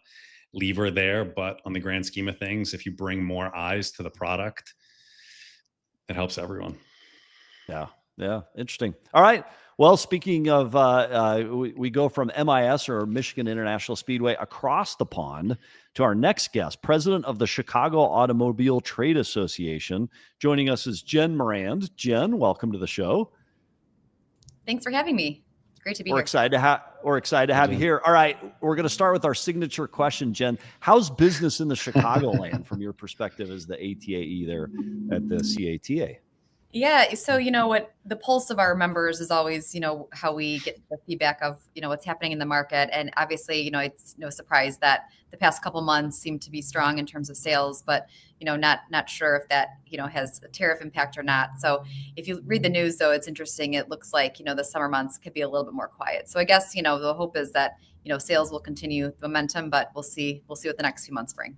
S2: lever there. But on the grand scheme of things, if you bring more eyes to the product, it helps everyone.
S1: Yeah, interesting. All right. Well, speaking of, we go from MIS, or Michigan International Speedway, across the pond to our next guest, president of the Chicago Automobile Trade Association. Joining us is Jen Morand. Jen, welcome to the show.
S4: Thanks for having me. Great to be
S1: We're
S4: here.
S1: excited to have you here. All right, we're going to start with our signature question, Jen. How's business in the Chicagoland from your perspective as the ATAE there at the CATA?
S4: Yeah. So, what the pulse of our members is always, how we get the feedback of, what's happening in the market. And obviously, it's no surprise that the past couple months seem to be strong in terms of sales, but, not sure if that, has a tariff impact or not. So if you read the news, though, it's interesting. It looks like, the summer months could be a little bit more quiet. So I guess, the hope is that, sales will continue momentum, but we'll see what the next few months bring.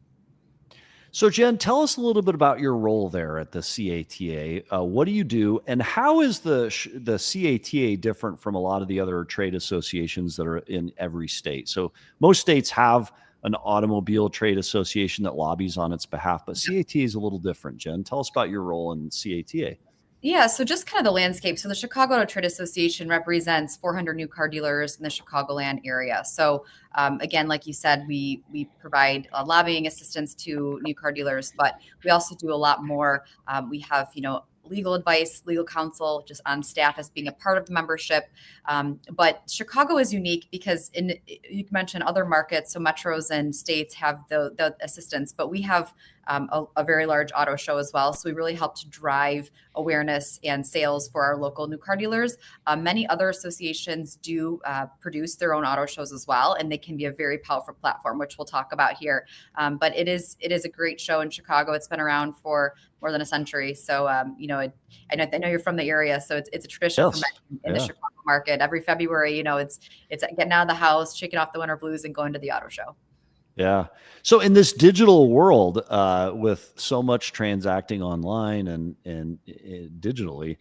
S1: So, Jen, tell us a little bit about your role there at the CATA. What do you do, and how is the CATA different from a lot of the other trade associations that are in every state? So most states have an automobile trade association that lobbies on its behalf, but CATA is a little different. Jen, tell us about your role in CATA.
S4: Yeah, so just kind of the landscape. So the Chicago Auto Trade Association represents 400 new car dealers in the Chicagoland area. So again, like you said, we provide lobbying assistance to new car dealers, but we also do a lot more. We have, legal advice, legal counsel, just on staff as being a part of the membership. But Chicago is unique because you mentioned other markets, so metros and states have the assistance, but we have a very large auto show as well. So we really help to drive awareness and sales for our local new car dealers. Many other associations do produce their own auto shows as well, and they can be a very powerful platform, which we'll talk about here. But it is a great show in Chicago. It's been around for more than a century. So, I know you're from the area, so it's a tradition
S1: Yes.
S4: in the Chicago market. Every February, it's getting out of the house, shaking off the winter blues, and going to the auto show.
S1: Yeah. So in this digital world, with so much transacting online and digitally,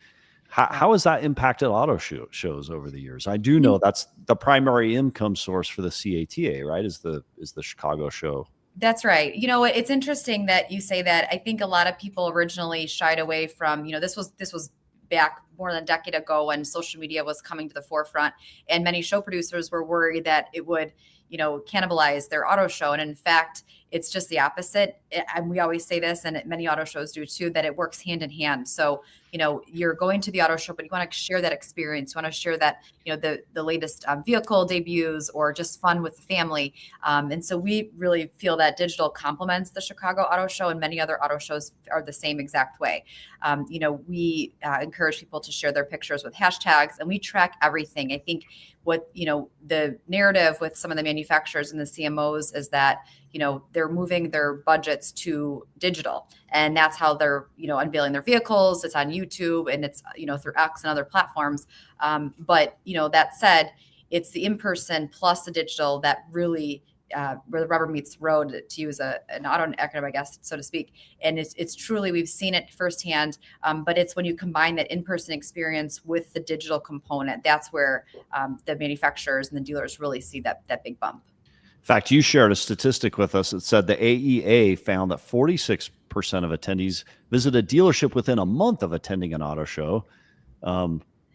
S1: how has that impacted auto shows over the years? I do know that's the primary income source for the CATA, right? Is the Chicago show.
S4: That's right. It's interesting that you say that. I think a lot of people originally shied away from, this was back more than a decade ago when social media was coming to the forefront, and many show producers were worried that it would, cannibalize their auto show. And in fact, it's just the opposite. And we always say this, and many auto shows do too, that it works hand in hand. So, you're going to the auto show, but you want to share that experience. You want to share that, the latest vehicle debuts or just fun with the family. And so we really feel that digital complements the Chicago Auto Show, and many other auto shows are the same exact way. We encourage people to share their pictures with hashtags, and we track everything. I think what, the narrative with some of the manufacturers and the CMOs is that, they're moving their budgets to digital, and that's how they're, unveiling their vehicles. It's on YouTube, and it's, through X and other platforms. But, that said, it's the in-person plus the digital that really, where the rubber meets the road, to use an auto acronym, I guess, so to speak. And it's truly, we've seen it firsthand, but it's when you combine that in-person experience with the digital component, that's where the manufacturers and the dealers really see that big bump.
S1: In fact, you shared a statistic with us that said the AEA found that 46% of attendees visit a dealership within a month of attending an auto show.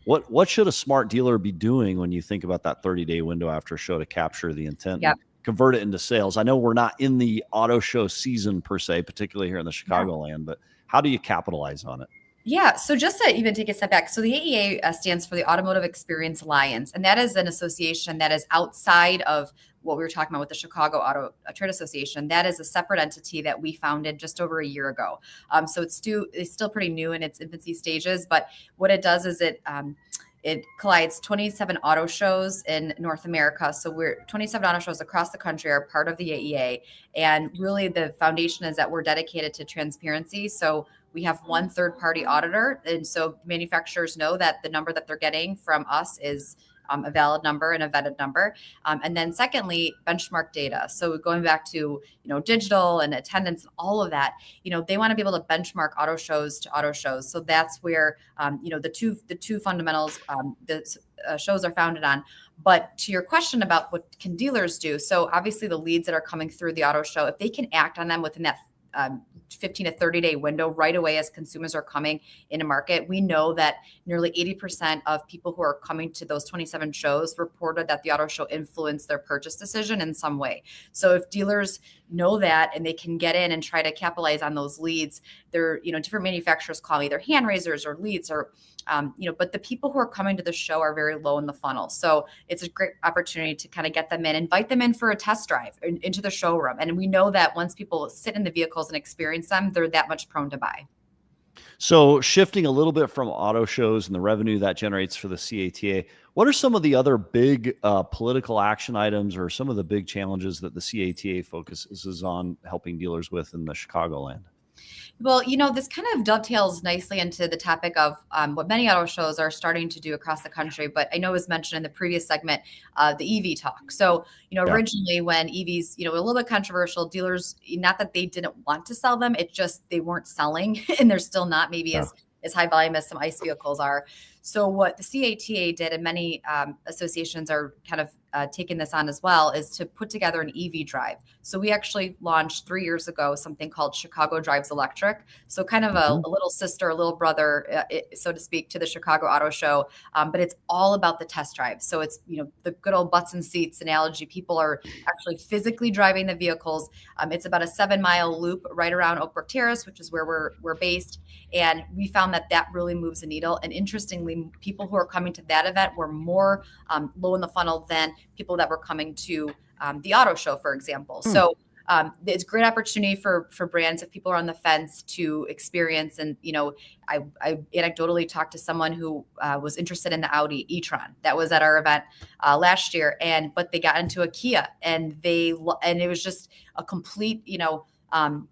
S1: What should a smart dealer be doing when you think about that 30-day window after a show to capture the intent?
S4: Yep.
S1: And convert it into sales? I know we're not in the auto show season per se, particularly here in the Chicagoland, but how do you capitalize on it?
S4: Yeah. So just to even take a step back, so the AEA stands for the Automotive Experience Alliance, and that is an association that is outside of what we were talking about with the Chicago Auto Trade Association. That is a separate entity that we founded just over a year ago. So it's still pretty new in its infancy stages, but what it does is it collides 27 auto shows in North America. So 27 auto shows across the country are part of the AEA. And really the foundation is that we're dedicated to transparency. So we have one third-party auditor. And so manufacturers know that the number that they're getting from us is a valid number and a vetted number. And then secondly, benchmark data. So going back to, digital and attendance and all of that, they want to be able to benchmark auto shows to auto shows. So that's where, the two fundamentals the shows are founded on. But to your question about what can dealers do? So obviously the leads that are coming through the auto show, if they can act on them within that 15 to 30 day window right away as consumers are coming into market, we know that nearly 80% of people who are coming to those 27 shows reported that the auto show influenced their purchase decision in some way. So if dealers know that and they can get in and try to capitalize on those leads, they're, different manufacturers call either hand raisers or leads or but the people who are coming to the show are very low in the funnel. So it's a great opportunity to kind of get them in, invite them in for a test drive into the showroom. And we know that once people sit in the vehicles and experience them, they're that much prone to buy.
S1: So shifting a little bit from auto shows and the revenue that generates for the CATA, what are some of the other big political action items or some of the big challenges that the CATA focuses on helping dealers with in the Chicagoland?
S4: Well, this kind of dovetails nicely into the topic of what many auto shows are starting to do across the country. But I know it was mentioned in the previous segment, the EV talk. So, originally when EVs, a little bit controversial, dealers, not that they didn't want to sell them, it just they weren't selling and they're still not maybe as high volume as some ICE vehicles are. So what the CATA did, and many associations are kind of taking this on as well, is to put together an EV drive. So we actually launched 3 years ago something called Chicago Drives Electric. So kind of a little sister, a little brother, so to speak, to the Chicago Auto Show. But it's all about the test drive. So it's, the good old butts and seats analogy. People are actually physically driving the vehicles. It's about a 7-mile loop right around Oak Brook Terrace, which is where we're based. And we found that really moves the needle. And interestingly, people who are coming to that event were more low in the funnel than people that were coming to the auto show, for example. So it's a great opportunity for brands if people are on the fence to experience. And, I anecdotally talked to someone who was interested in the Audi e-tron that was at our event last year, but they got into a Kia and it was just a complete,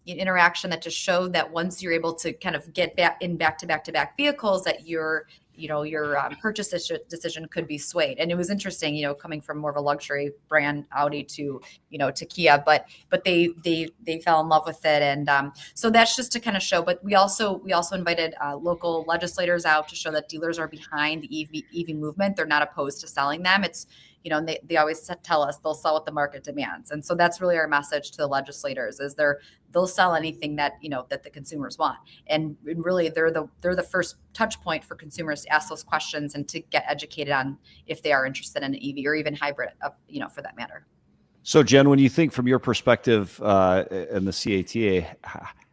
S4: interaction that just showed that once you're able to kind of get back to back vehicles, that your purchase decision could be swayed. And it was interesting, coming from more of a luxury brand Audi to Kia, but they fell in love with it. And so that's just to kind of show, but we also invited local legislators out to show that dealers are behind the EV movement. They're not opposed to selling them. It's, they always tell us they'll sell what the market demands. And so that's really our message to the legislators is they'll sell anything that, that the consumers want. And really they're the first touch point for consumers to ask those questions and to get educated on if they are interested in an EV or even hybrid, for that matter.
S1: So Jen, when you think from your perspective in the CATA,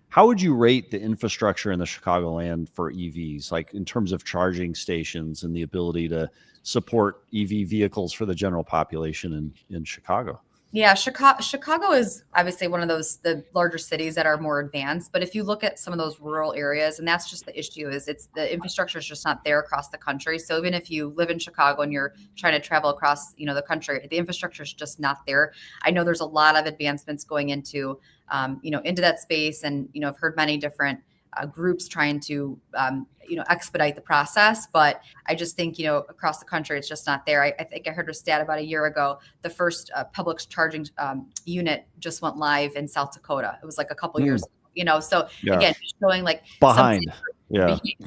S1: how would you rate the infrastructure in the Chicagoland for EVs, like in terms of charging stations and the ability to support EV vehicles for the general population in Chicago?
S4: Yeah, Chicago is obviously one of the larger cities that are more advanced. But if you look at some of those rural areas, and that's just the issue, is it's the infrastructure is just not there across the country. So even if you live in Chicago and you're trying to travel across, the country, the infrastructure is just not there. I know there's a lot of advancements going into that space, and I've heard many different groups trying to expedite the process, but I just think across the country it's just not there. I think I heard a stat about a year ago. The first public charging unit just went live in South Dakota. It was like a couple years ago, so again, showing like
S1: behind.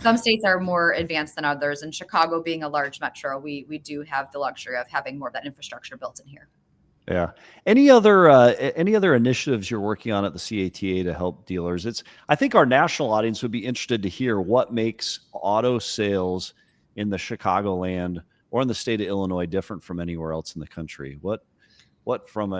S4: Some states are more advanced than others, and Chicago being a large metro, we do have the luxury of having more of that infrastructure built in here.
S1: Yeah. Any other initiatives you're working on at the CATA to help dealers? I think our national audience would be interested to hear what makes auto sales in the Chicagoland or in the state of Illinois different from anywhere else in the country. What from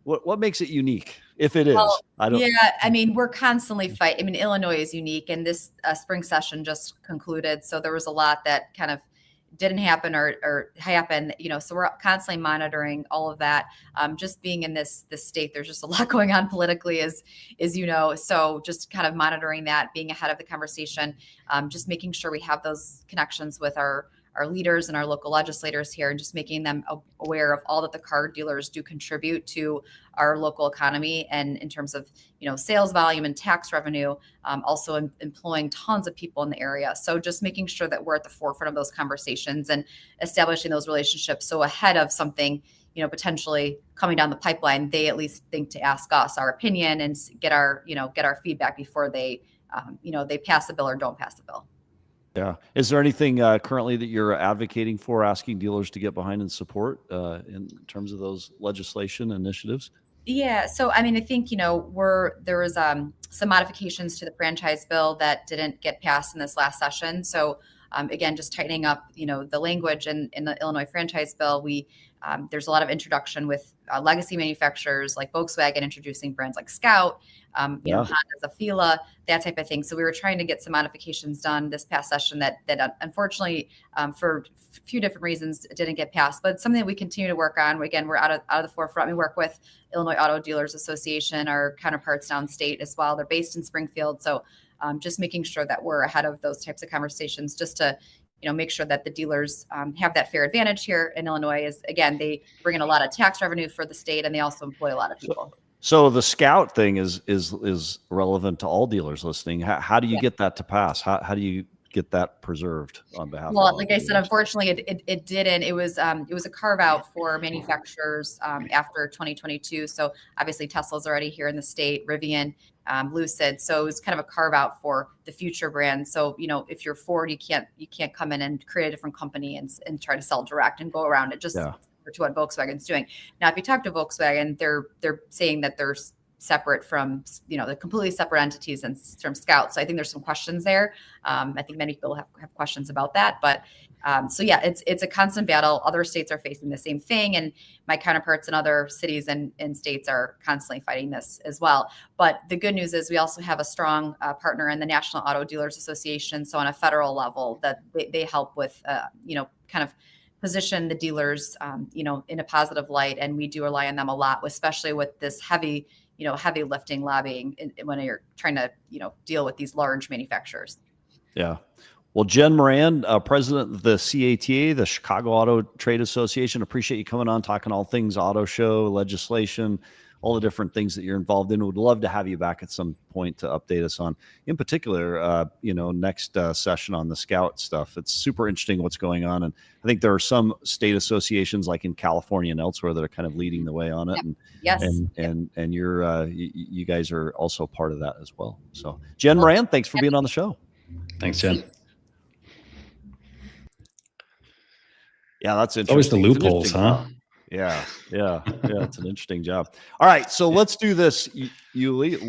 S1: What makes it unique, if it is?
S4: Well,
S1: I don't.
S4: yeah, I mean, we're constantly fighting. I mean, Illinois is unique, and this spring session just concluded, so there was a lot that kind of didn't happen or happen, so we're constantly monitoring all of that. Just being in this state, there's just a lot going on politically, as so just kind of monitoring that, being ahead of the conversation, just making sure we have those connections with our leaders and our local legislators here, and just making them aware of all that the car dealers do contribute to our local economy, and in terms of sales volume and tax revenue, also employing tons of people in the area. So just making sure that we're at the forefront of those conversations and establishing those relationships, so ahead of something potentially coming down the pipeline, they at least think to ask us our opinion and get our feedback before they they pass the bill or don't pass the bill.
S1: Yeah. Is there anything currently that you're advocating for, asking dealers to get behind and support in terms of those legislation initiatives?
S4: Yeah. So, I mean, I think, there was some modifications to the franchise bill that didn't get passed in this last session. So, again, just tightening up, the language in the Illinois franchise bill. There's a lot of introduction with legacy manufacturers like Volkswagen introducing brands like Scout, Honda's Afeela, that type of thing. So we were trying to get some modifications done this past session that unfortunately, for a few different reasons, didn't get passed. But something that we continue to work on. Again, we're out of the forefront. We work with Illinois Auto Dealers Association, our counterparts downstate as well. They're based in Springfield. So just making sure that we're ahead of those types of conversations, just to make sure that the dealers have that fair advantage here in Illinois. Is, again, they bring in a lot of tax revenue for the state, and they also employ a lot of people.
S1: So the Scout thing is relevant to all dealers listening. How do you get that to pass? How do you get that preserved on behalf of?
S4: Well, like I said, unfortunately, it didn't. It was a carve out for manufacturers after 2022. So obviously Tesla's already here in the state, Rivian, Lucid. So it was kind of a carve out for the future brands. So if you're Ford, you can't come in and create a different company and try to sell direct and go around it. Just to what Volkswagen's doing. Now, if you talk to Volkswagen, they're saying that they're separate from, the completely separate entities and from Scout. So I think there's some questions there. I think many people have questions about that, but so yeah, it's a constant battle. Other states are facing the same thing, and my counterparts in other cities and states are constantly fighting this as well. But the good news is we also have a strong partner in the National Auto Dealers Association. So on a federal level, that they help with, kind of position the dealers, in a positive light. And we do rely on them a lot, especially with this heavy lifting lobbying when you're trying to, deal with these large manufacturers.
S1: Yeah. Well, Jen Morand, president of the CATA, the Chicago Auto Trade Association, appreciate you coming on, talking all things auto show, legislation, all the different things that you're involved in. Would love to have you back at some point to update us on, in particular, next session on the Scout stuff. It's super interesting what's going on. And I think there are some state associations like in California and elsewhere that are kind of leading the way on it.
S4: Yep.
S1: And you're, you guys are also part of that as well. So Jen Morand, thanks for being on the show.
S2: Thanks, Jen.
S1: Yeah, that's interesting.
S2: Always the loopholes, huh?
S1: Yeah. It's an interesting job. All right, so let's do this, Yuli.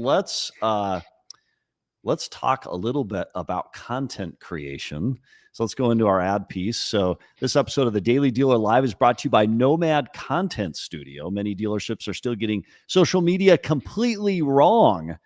S1: Let's talk a little bit about content creation. So let's go into our ad piece. So this episode of the Daily Dealer Live is brought to you by Nomad Content Studio. Many dealerships are still getting social media completely wrong.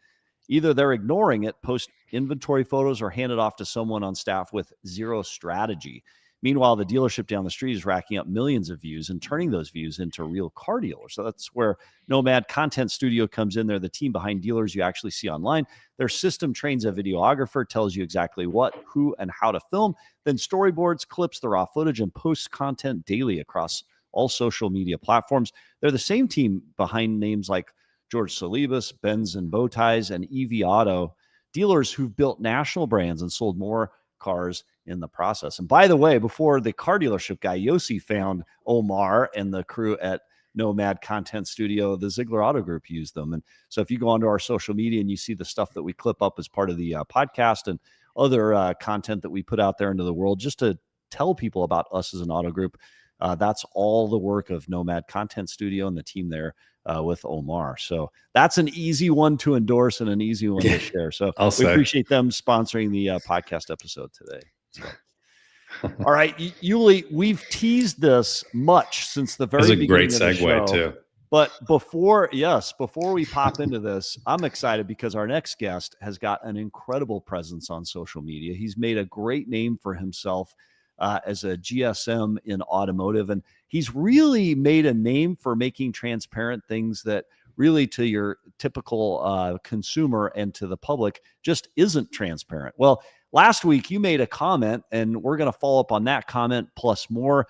S1: Either they're ignoring it, post inventory photos, or hand it off to someone on staff with zero strategy. Meanwhile, the dealership down the street is racking up millions of views and turning those views into real car dealers. So that's where Nomad Content Studio comes in. They're the team behind dealers you actually see online. Their system trains a videographer, tells you exactly what, who, and how to film, then storyboards, clips the raw footage, and posts content daily across all social media platforms. They're the same team behind names like George Saliba, Benzs Bowties, and EV Auto, dealers who've built national brands and sold more cars in the process. And by the way, before the car dealership guy, Yossi, found Omar and the crew at Nomad Content Studio, the Ziegler Auto Group used them. And so if you go onto our social media and you see the stuff that we clip up as part of the podcast and other content that we put out there into the world, just to tell people about us as an auto group, that's all the work of Nomad Content Studio and the team there with Omar. So that's an easy one to endorse and an easy one to share. So we appreciate them sponsoring the podcast episode today. So. All right, Yuli, we've teased this much since the very beginning of the show.
S2: This is a great segue too.
S1: But before we pop into this, I'm excited because our next guest has got an incredible presence on social media. He's made a great name for himself as a GSM in automotive, and he's really made a name for making transparent things that really to your typical consumer and to the public just isn't transparent. Well, last week you made a comment, and we're going to follow up on that comment plus more.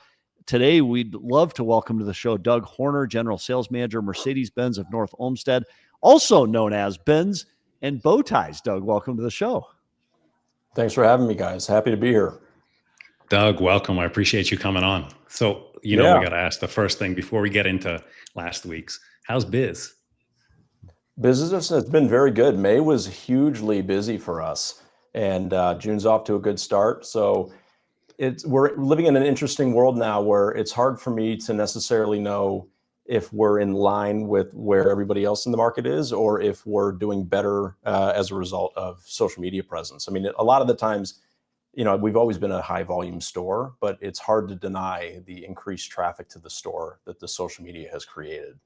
S1: Today, we'd love to welcome to the show Doug Horner, General Sales Manager, Mercedes-Benz of North Olmsted, also known as Benzs Bowties. Doug, welcome to the show.
S5: Thanks for having me, guys. Happy to be here.
S2: Doug, welcome. I appreciate you coming on. So, we got to ask the first thing before we get into last week's. How's biz?
S5: Business has been very good. May was hugely busy for us, and June's off to a good start. So we're living in an interesting world now where it's hard for me to necessarily know if we're in line with where everybody else in the market is, or if we're doing better as a result of social media presence. I mean, a lot of the times, we've always been a high volume store, but it's hard to deny the increased traffic to the store that the social media has created.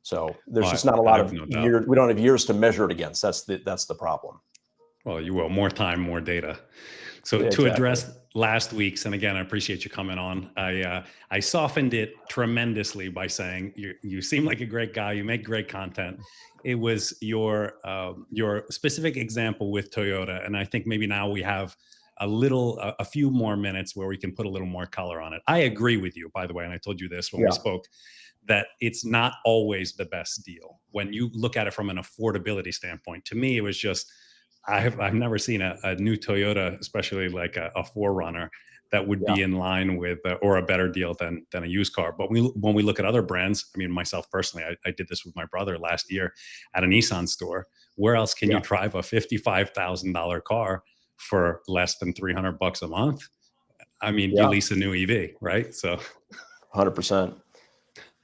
S5: So there's just not a lot of years. We don't have years to measure it against. That's the problem.
S2: Well, you will. More time, more data. So to address last week's, and again, I appreciate you coming on. I softened it tremendously by saying you seem like a great guy. You make great content. It was your specific example with Toyota, and I think maybe now we have a few more minutes where we can put a little more color on it. I agree with you, by the way, and I told you this when we spoke, that it's not always the best deal when you look at it from an affordability standpoint. To me, it was just. I've never seen a new Toyota, especially like a 4Runner, that would be in line with or a better deal than a used car. But when we look at other brands, I mean, myself personally, I did this with my brother last year at a Nissan store. Where else can you drive a $55,000 car for less than $300 a month? I mean, you lease a new EV, right? So,
S5: 100%.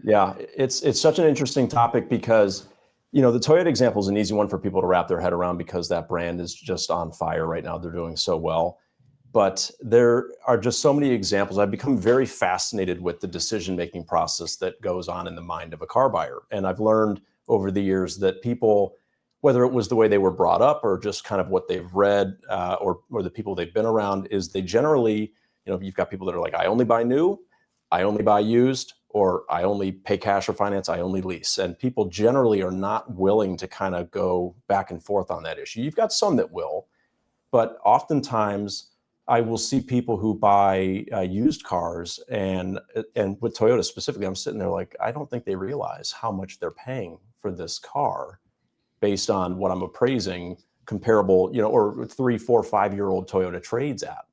S5: Yeah, it's such an interesting topic because. The Toyota example is an easy one for people to wrap their head around because that brand is just on fire right now. They're doing so well. But there are just so many examples. I've become very fascinated with the decision-making process that goes on in the mind of a car buyer. And I've learned over the years that people, whether it was the way they were brought up or just kind of what they've read or the people they've been around, is they generally, you've got people that are like, I only buy new, I only buy used, or I only pay cash or finance, I only lease. And people generally are not willing to kind of go back and forth on that issue. You've got some that will, but oftentimes I will see people who buy used cars and with Toyota specifically, I'm sitting there like, I don't think they realize how much they're paying for this car based on what I'm appraising comparable, or 3, 4, 5-year-old Toyota trades at.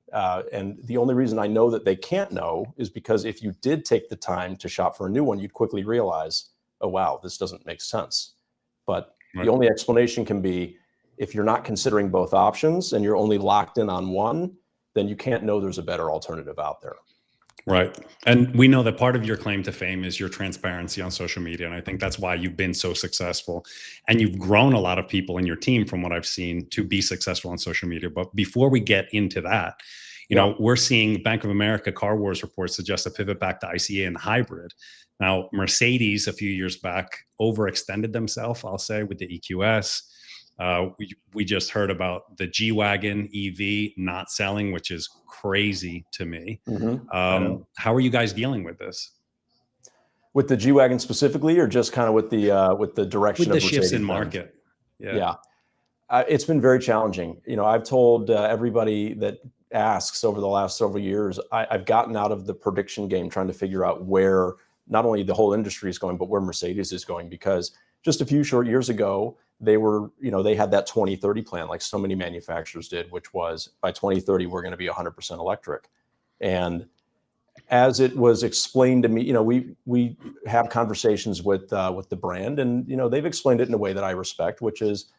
S5: And the only reason I know that they can't know is because if you did take the time to shop for a new one, you'd quickly realize, oh, wow, this doesn't make sense. But the only explanation can be if you're not considering both options and you're only locked in on one, then you can't know there's a better alternative out there.
S2: Right. And we know that part of your claim to fame is your transparency on social media. And I think that's why you've been so successful. And you've grown a lot of people in your team, from what I've seen, to be successful on social media. But before we get into that, we're seeing Bank of America Car Wars reports suggest a pivot back to ICE and hybrid. Now, Mercedes a few years back overextended themselves, I'll say, with the EQS. We just heard about the G-Wagon EV not selling, which is crazy to me. How are you guys dealing with this?
S5: With the G-Wagon specifically, or just kind of with the direction
S2: with the
S5: of
S2: shifts in market?
S5: It's been very challenging. I've told everybody that asks over the last several years, I've gotten out of the prediction game trying to figure out where not only the whole industry is going, but where Mercedes is going. Because just a few short years ago, they were, they had that 2030 plan, like so many manufacturers did, which was by 2030, we're going to be 100% electric. And as it was explained to me, we have conversations with the brand, and, they've explained it in a way that I respect, which is,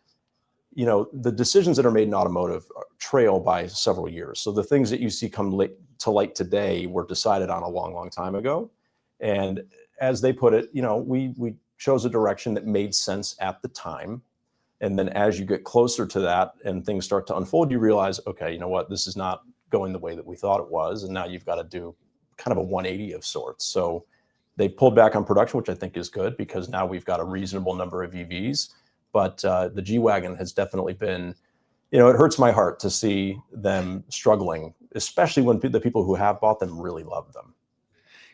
S5: the decisions that are made in automotive trail by several years. So the things that you see come to light today were decided on a long, long time ago. And as they put it, we chose a direction that made sense at the time. And then as you get closer to that and things start to unfold, you realize, okay, you know what, this is not going the way that we thought it was. And now you've got to do kind of a 180 of sorts. So They pulled back on production, which I think is good because now we've got a reasonable number of EVs. But the G-Wagon has definitely been, it hurts my heart to see them struggling, especially when the people who have bought them really love them.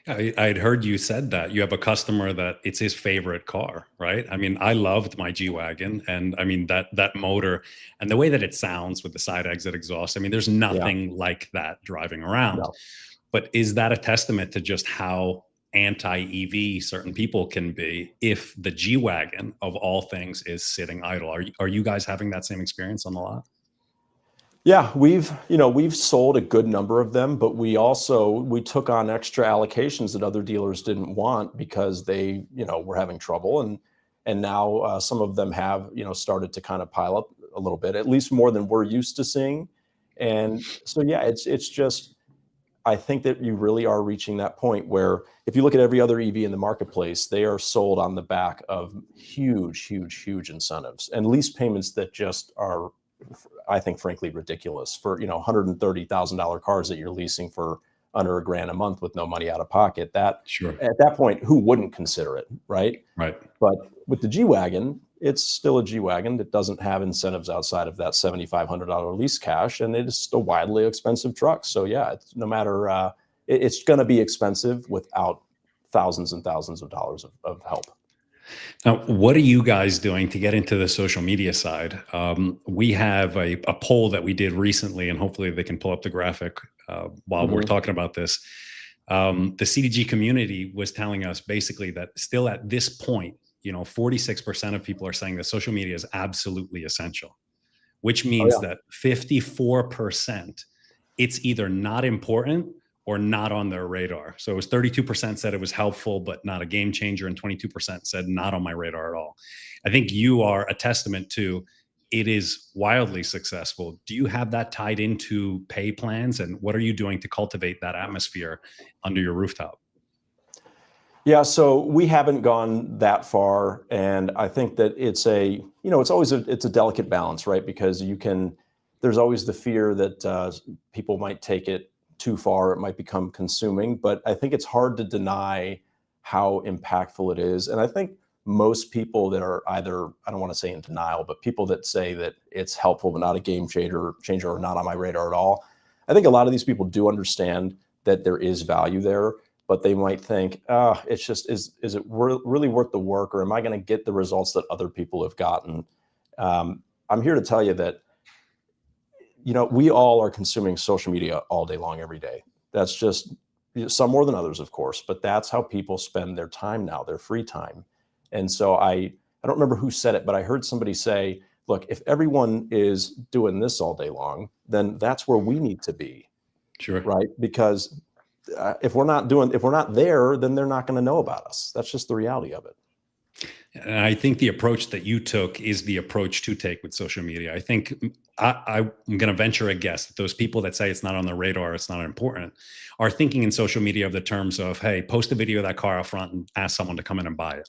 S2: I'd heard you said that you have a customer that it's his favorite car, right? I mean, I loved my G-Wagon, and I mean that motor and the way that it sounds with the side exit exhaust. I mean, there's nothing like that driving around.
S5: No.
S2: But is that a testament to just how anti-EV certain people can be if the G-Wagon of all things is sitting idle? Are you guys having that same experience on the lot?
S5: Yeah, we've sold a good number of them, but we took on extra allocations that other dealers didn't want because they, were having trouble. And now some of them have, started to kind of pile up a little bit, at least more than we're used to seeing. And so, yeah, it's just, I think that you really are reaching that point where if you look at every other EV in the marketplace, they are sold on the back of huge, huge, huge incentives and lease payments that just are, I think, frankly, ridiculous for, $130,000 cars that you're leasing for under $1,000 a month with no money out of pocket. That
S2: Sure.
S5: At that point, who wouldn't consider it, right?
S2: Right.
S5: But with the G-Wagon, it's still a G-Wagon that doesn't have incentives outside of that $7,500 lease cash, and it is a wildly expensive truck. So yeah, it's no matter, it's going to be expensive without thousands and thousands of dollars of help.
S2: Now, what are you guys doing to get into the social media side? We have a poll that we did recently, and hopefully they can pull up the graphic while we're talking about this. The CDG community was telling us basically that still at this point, 46% of people are saying that social media is absolutely essential, which means that 54% it's either not important or not on their radar. So it was 32% said it was helpful, but not a game changer. And 22% said not on my radar at all. I think you are a testament to it is wildly successful. Do you have that tied into pay plans? And what are you doing to cultivate that atmosphere under your rooftop?
S5: Yeah, so we haven't gone that far. And I think that it's always a delicate balance, right? Because there's always the fear that people might take it too far, it might become consuming, but I think it's hard to deny how impactful it is. And I think most people that are either, I don't want to say in denial, but people that say that it's helpful but not a game changer or not on my radar at all, I think a lot of these people do understand that there is value there, but they might think, it's just, is it really worth the work, or am I going to get the results that other people have gotten? I'm here to tell you that we all are consuming social media all day long, every day. That's just some more than others, of course, but that's how people spend their time now, their free time. And so I don't remember who said it, but I heard somebody say, look, if everyone is doing this all day long, then that's where we need to be.
S2: Sure.
S5: Right. Because if we're not there, then they're not going to know about us. That's just the reality of it.
S2: And I think the approach that you took is the approach to take with social media. I think I'm going to venture a guess that those people that say it's not on their radar, it's not important, are thinking in social media of the terms of, hey, post a video of that car out front and ask someone to come in and buy it.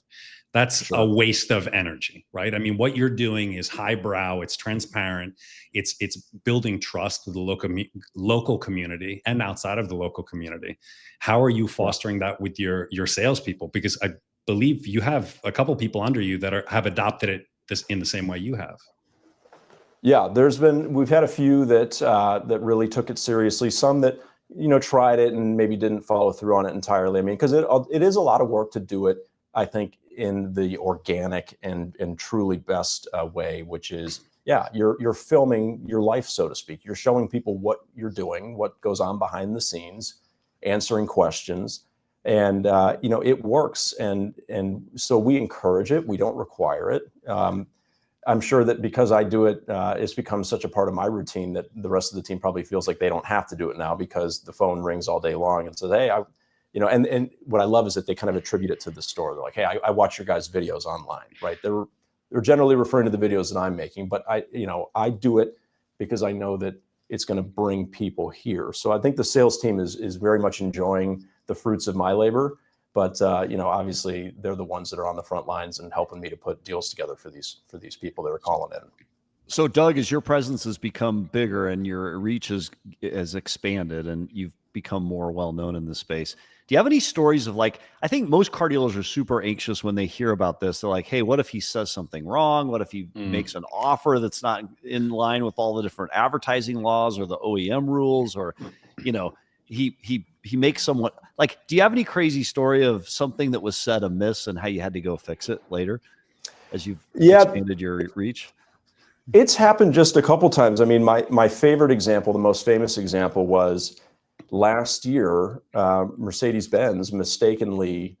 S2: That's a waste of energy, right? I mean, what you're doing is highbrow, it's transparent, it's building trust with the local community and outside of the local community. How are you fostering that with your salespeople? Because I believe you have a couple people under you that have adopted it in the same way you have.
S5: Yeah, we've had a few that really took it seriously. Some that tried it and maybe didn't follow through on it entirely. I mean, because it is a lot of work to do it, I think, in the organic and truly best way, which is, you're filming your life, so to speak. You're showing people what you're doing, what goes on behind the scenes, answering questions. And, it works. And so we encourage it. We don't require it. I'm sure that because I do it, it's become such a part of my routine that the rest of the team probably feels like they don't have to do it now because the phone rings all day long and says, hey, and what I love is that they kind of attribute it to the store. They're like, hey, I watch your guys' videos online, right? They're generally referring to the videos that I'm making, but I do it because I know that it's going to bring people here. So I think the sales team is very much enjoying the fruits of my labor, but obviously they're the ones that are on the front lines and helping me to put deals together for these people that are calling in.
S1: So Doug, as your presence has become bigger and your reach has expanded, and you've become more well-known in this space. Do you have any stories of like, I think most car dealers are super anxious when they hear about this. They're like, hey, what if he says something wrong? What if he makes an offer that's not in line with all the different advertising laws or the OEM rules, or, you know, he makes someone like, do you have any crazy story of something that was said amiss and how you had to go fix it later as you've expanded your reach?
S5: It's happened just a couple times. I mean, my favorite example, the most famous example, was last year. Mercedes-Benz mistakenly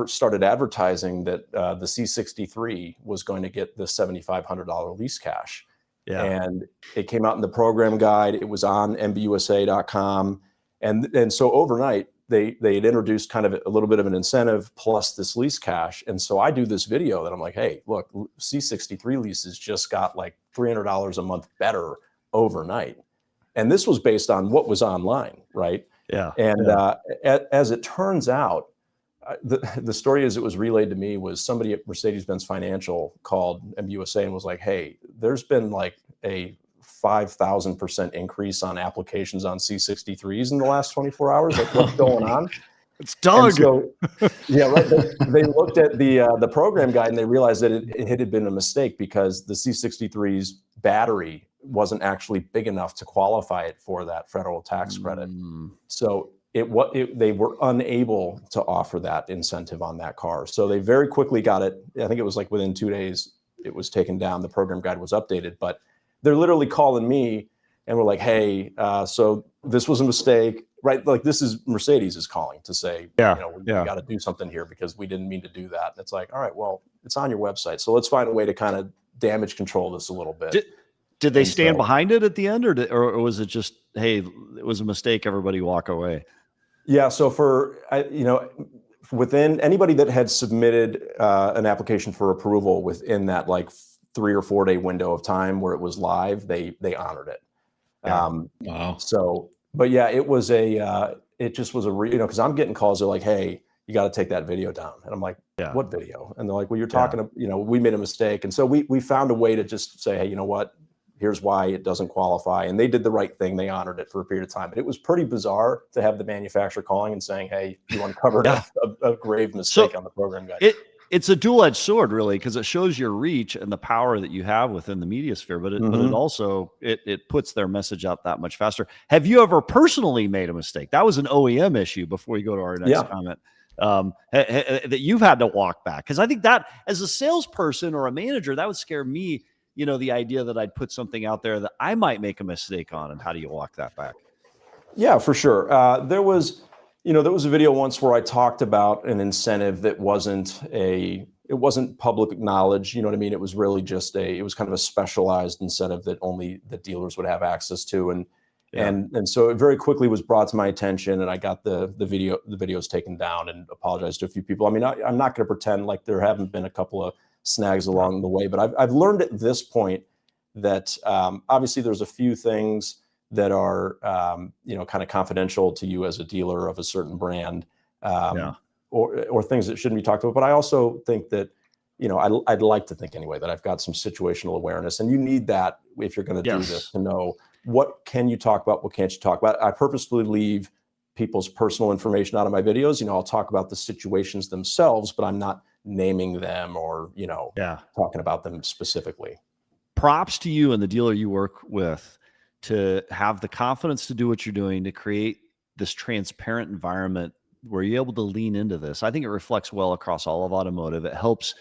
S5: started advertising that the C63 was going to get the $7,500 lease cash.
S1: Yeah.
S5: And it came out in the program guide. It was on mbusa.com. And so overnight, they had introduced kind of a little bit of an incentive plus this lease cash. And so I do this video that I'm like, hey, look, C63 leases just got like $300 a month better overnight. And this was based on what was online, right?
S1: Yeah.
S5: And as it turns out, the story as it was relayed to me was somebody at Mercedes-Benz Financial called MUSA and was like, hey, there's been like a 5,000% increase on applications on C63s in the last 24 hours. Like, what's going on?
S1: It's Doug.
S5: So, yeah, right. They looked at the program guide and they realized that it had been a mistake because the C63's battery wasn't actually big enough to qualify it for that federal tax credit. So they were unable to offer that incentive on that car. So they very quickly got it. I think it was like within 2 days, it was taken down. The program guide was updated, but they're literally calling me and we're like, hey, so this was a mistake, right? Like this is Mercedes is calling to say, we got to do something here because we didn't mean to do that. And it's like, all right, well, it's on your website. So let's find a way to kind of damage control this a little bit.
S1: Did they stand behind it at the end, or was it just, hey, it was a mistake, everybody walk away?
S5: Yeah. So within anybody that had submitted an application for approval within that like 3 or 4 day window of time where it was live, they honored it.
S2: Wow.
S5: So, but yeah, it was it just was because I'm getting calls. They're like, hey, you got to take that video down. And I'm like, what video? And they're like, well, you're talking, we made a mistake. And so we found a way to just say, hey, you know what? Here's why it doesn't qualify. And they did the right thing. They honored it for a period of time. But it was pretty bizarre to have the manufacturer calling and saying, hey, you uncovered a grave mistake on the program guide.
S1: It's a dual-edged sword, really, because it shows your reach and the power that you have within the media sphere, but it also it puts their message out that much faster. Have you ever personally made a mistake? That was an OEM issue before we go to our next comment. That you've had to walk back? Because I think that as a salesperson or a manager, that would scare me, the idea that I'd put something out there that I might make a mistake on. And how do you walk that back?
S5: Yeah, for sure. There was a video once where I talked about an incentive that wasn't public knowledge. You know what I mean? It was really just it was kind of a specialized incentive that only the dealers would have access to. And so it very quickly was brought to my attention, and I got the videos taken down and apologized to a few people. I mean, I'm not going to pretend like there haven't been a couple of snags along the way, but I've learned at this point that obviously there's a few things that are kind of confidential to you as a dealer of a certain brand, or things that shouldn't be talked about. But I also think that I'd like to think anyway that I've got some situational awareness, and you need that if you're going to do this to know what can you talk about, what can't you talk about. I purposefully leave people's personal information out of my videos. I'll talk about the situations themselves, but I'm not naming them or talking about them specifically.
S1: Props to you and the dealer you work with to have the confidence to do what you're doing, to create this transparent environment where you're able to lean into this. I think it reflects well across all of automotive. It helps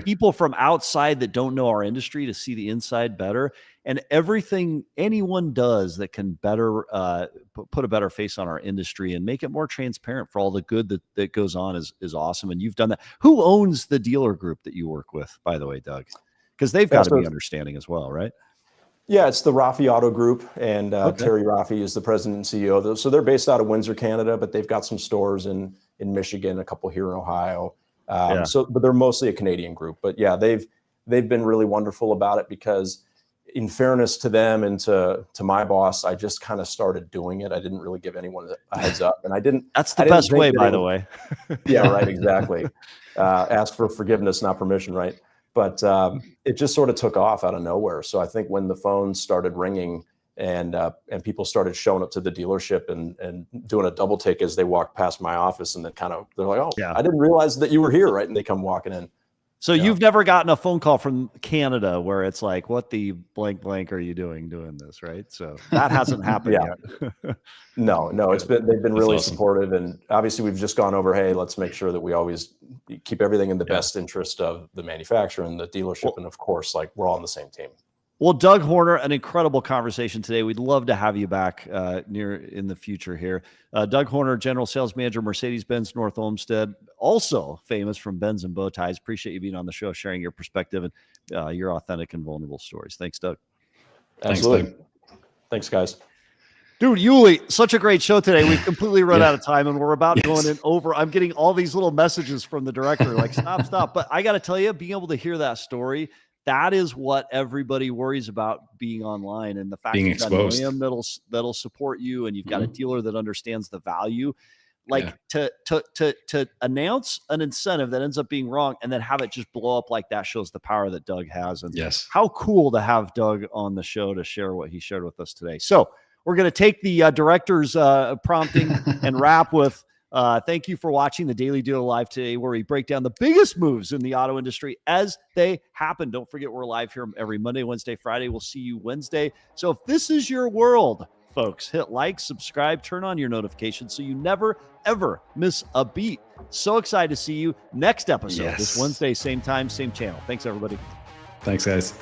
S1: people from outside that don't know our industry to see the inside better. And everything anyone does that can better put a better face on our industry and make it more transparent for all the good that goes on is awesome. And you've done that. Who owns the dealer group that you work with, by the way, Doug? Because they've got to be understanding as well, right?
S5: Yeah, it's the Raffi Auto Group, and Terry Raffi is the president and CEO. So they're based out of Windsor, Canada, but they've got some stores in Michigan, a couple here in Ohio. But they're mostly a Canadian group. But yeah, they've been really wonderful about it because, in fairness to them and to my boss, I just kind of started doing it. I didn't really give anyone a heads up, and I didn't.
S1: That's the best way, by the way.
S5: Yeah, right. Exactly. Ask for forgiveness, not permission, right? But it just sort of took off out of nowhere. So I think when the phone started ringing and people started showing up to the dealership and doing a double take as they walked past my office, and then they're like, oh,
S1: Yeah.
S5: I didn't realize that you were here, right? And they come walking in.
S1: So you've never gotten a phone call from Canada where it's like, what the blank are you doing this, right? So that hasn't happened yet.
S5: No, they've been
S2: That's
S5: really
S2: awesome.
S5: supportive, and obviously we've just gone over, hey, let's make sure that we always keep everything in the best interest of the manufacturer and the dealership, and of course, like, we're all on the same team.
S1: Well, Doug Horner, an incredible conversation today. We'd love to have you back near in the future here. Doug Horner, General Sales Manager, Mercedes-Benz North Olmsted, also famous from Benzs Bowties. Appreciate you being on the show, sharing your perspective and your authentic and vulnerable stories. Thanks, Doug.
S5: Absolutely. Thanks, guys.
S1: Dude, Yuli, such a great show today. We've completely run out of time, and we're about going in over. I'm getting all these little messages from the director, like, stop. But I got to tell you, being able to hear that story, that is what everybody worries about being online, and the fact
S2: Being
S1: that you've got an
S2: exposed.
S1: OEM that'll support you, and you've got a dealer that understands the value. Like to announce an incentive that ends up being wrong and then have it just blow up like that shows the power that Doug has. And how cool to have Doug on the show to share what he shared with us today. So we're going to take the director's prompting and wrap with thank you for watching the Daily Deal Live today, where we break down the biggest moves in the auto industry as they happen. Don't forget, we're live here every Monday, Wednesday, Friday. We'll see you Wednesday. So if this is your world, folks, hit like, subscribe, turn on your notifications so you never, ever miss a beat. So excited to see you next episode this Wednesday, same time, same channel. Thanks, everybody.
S2: Thanks, guys.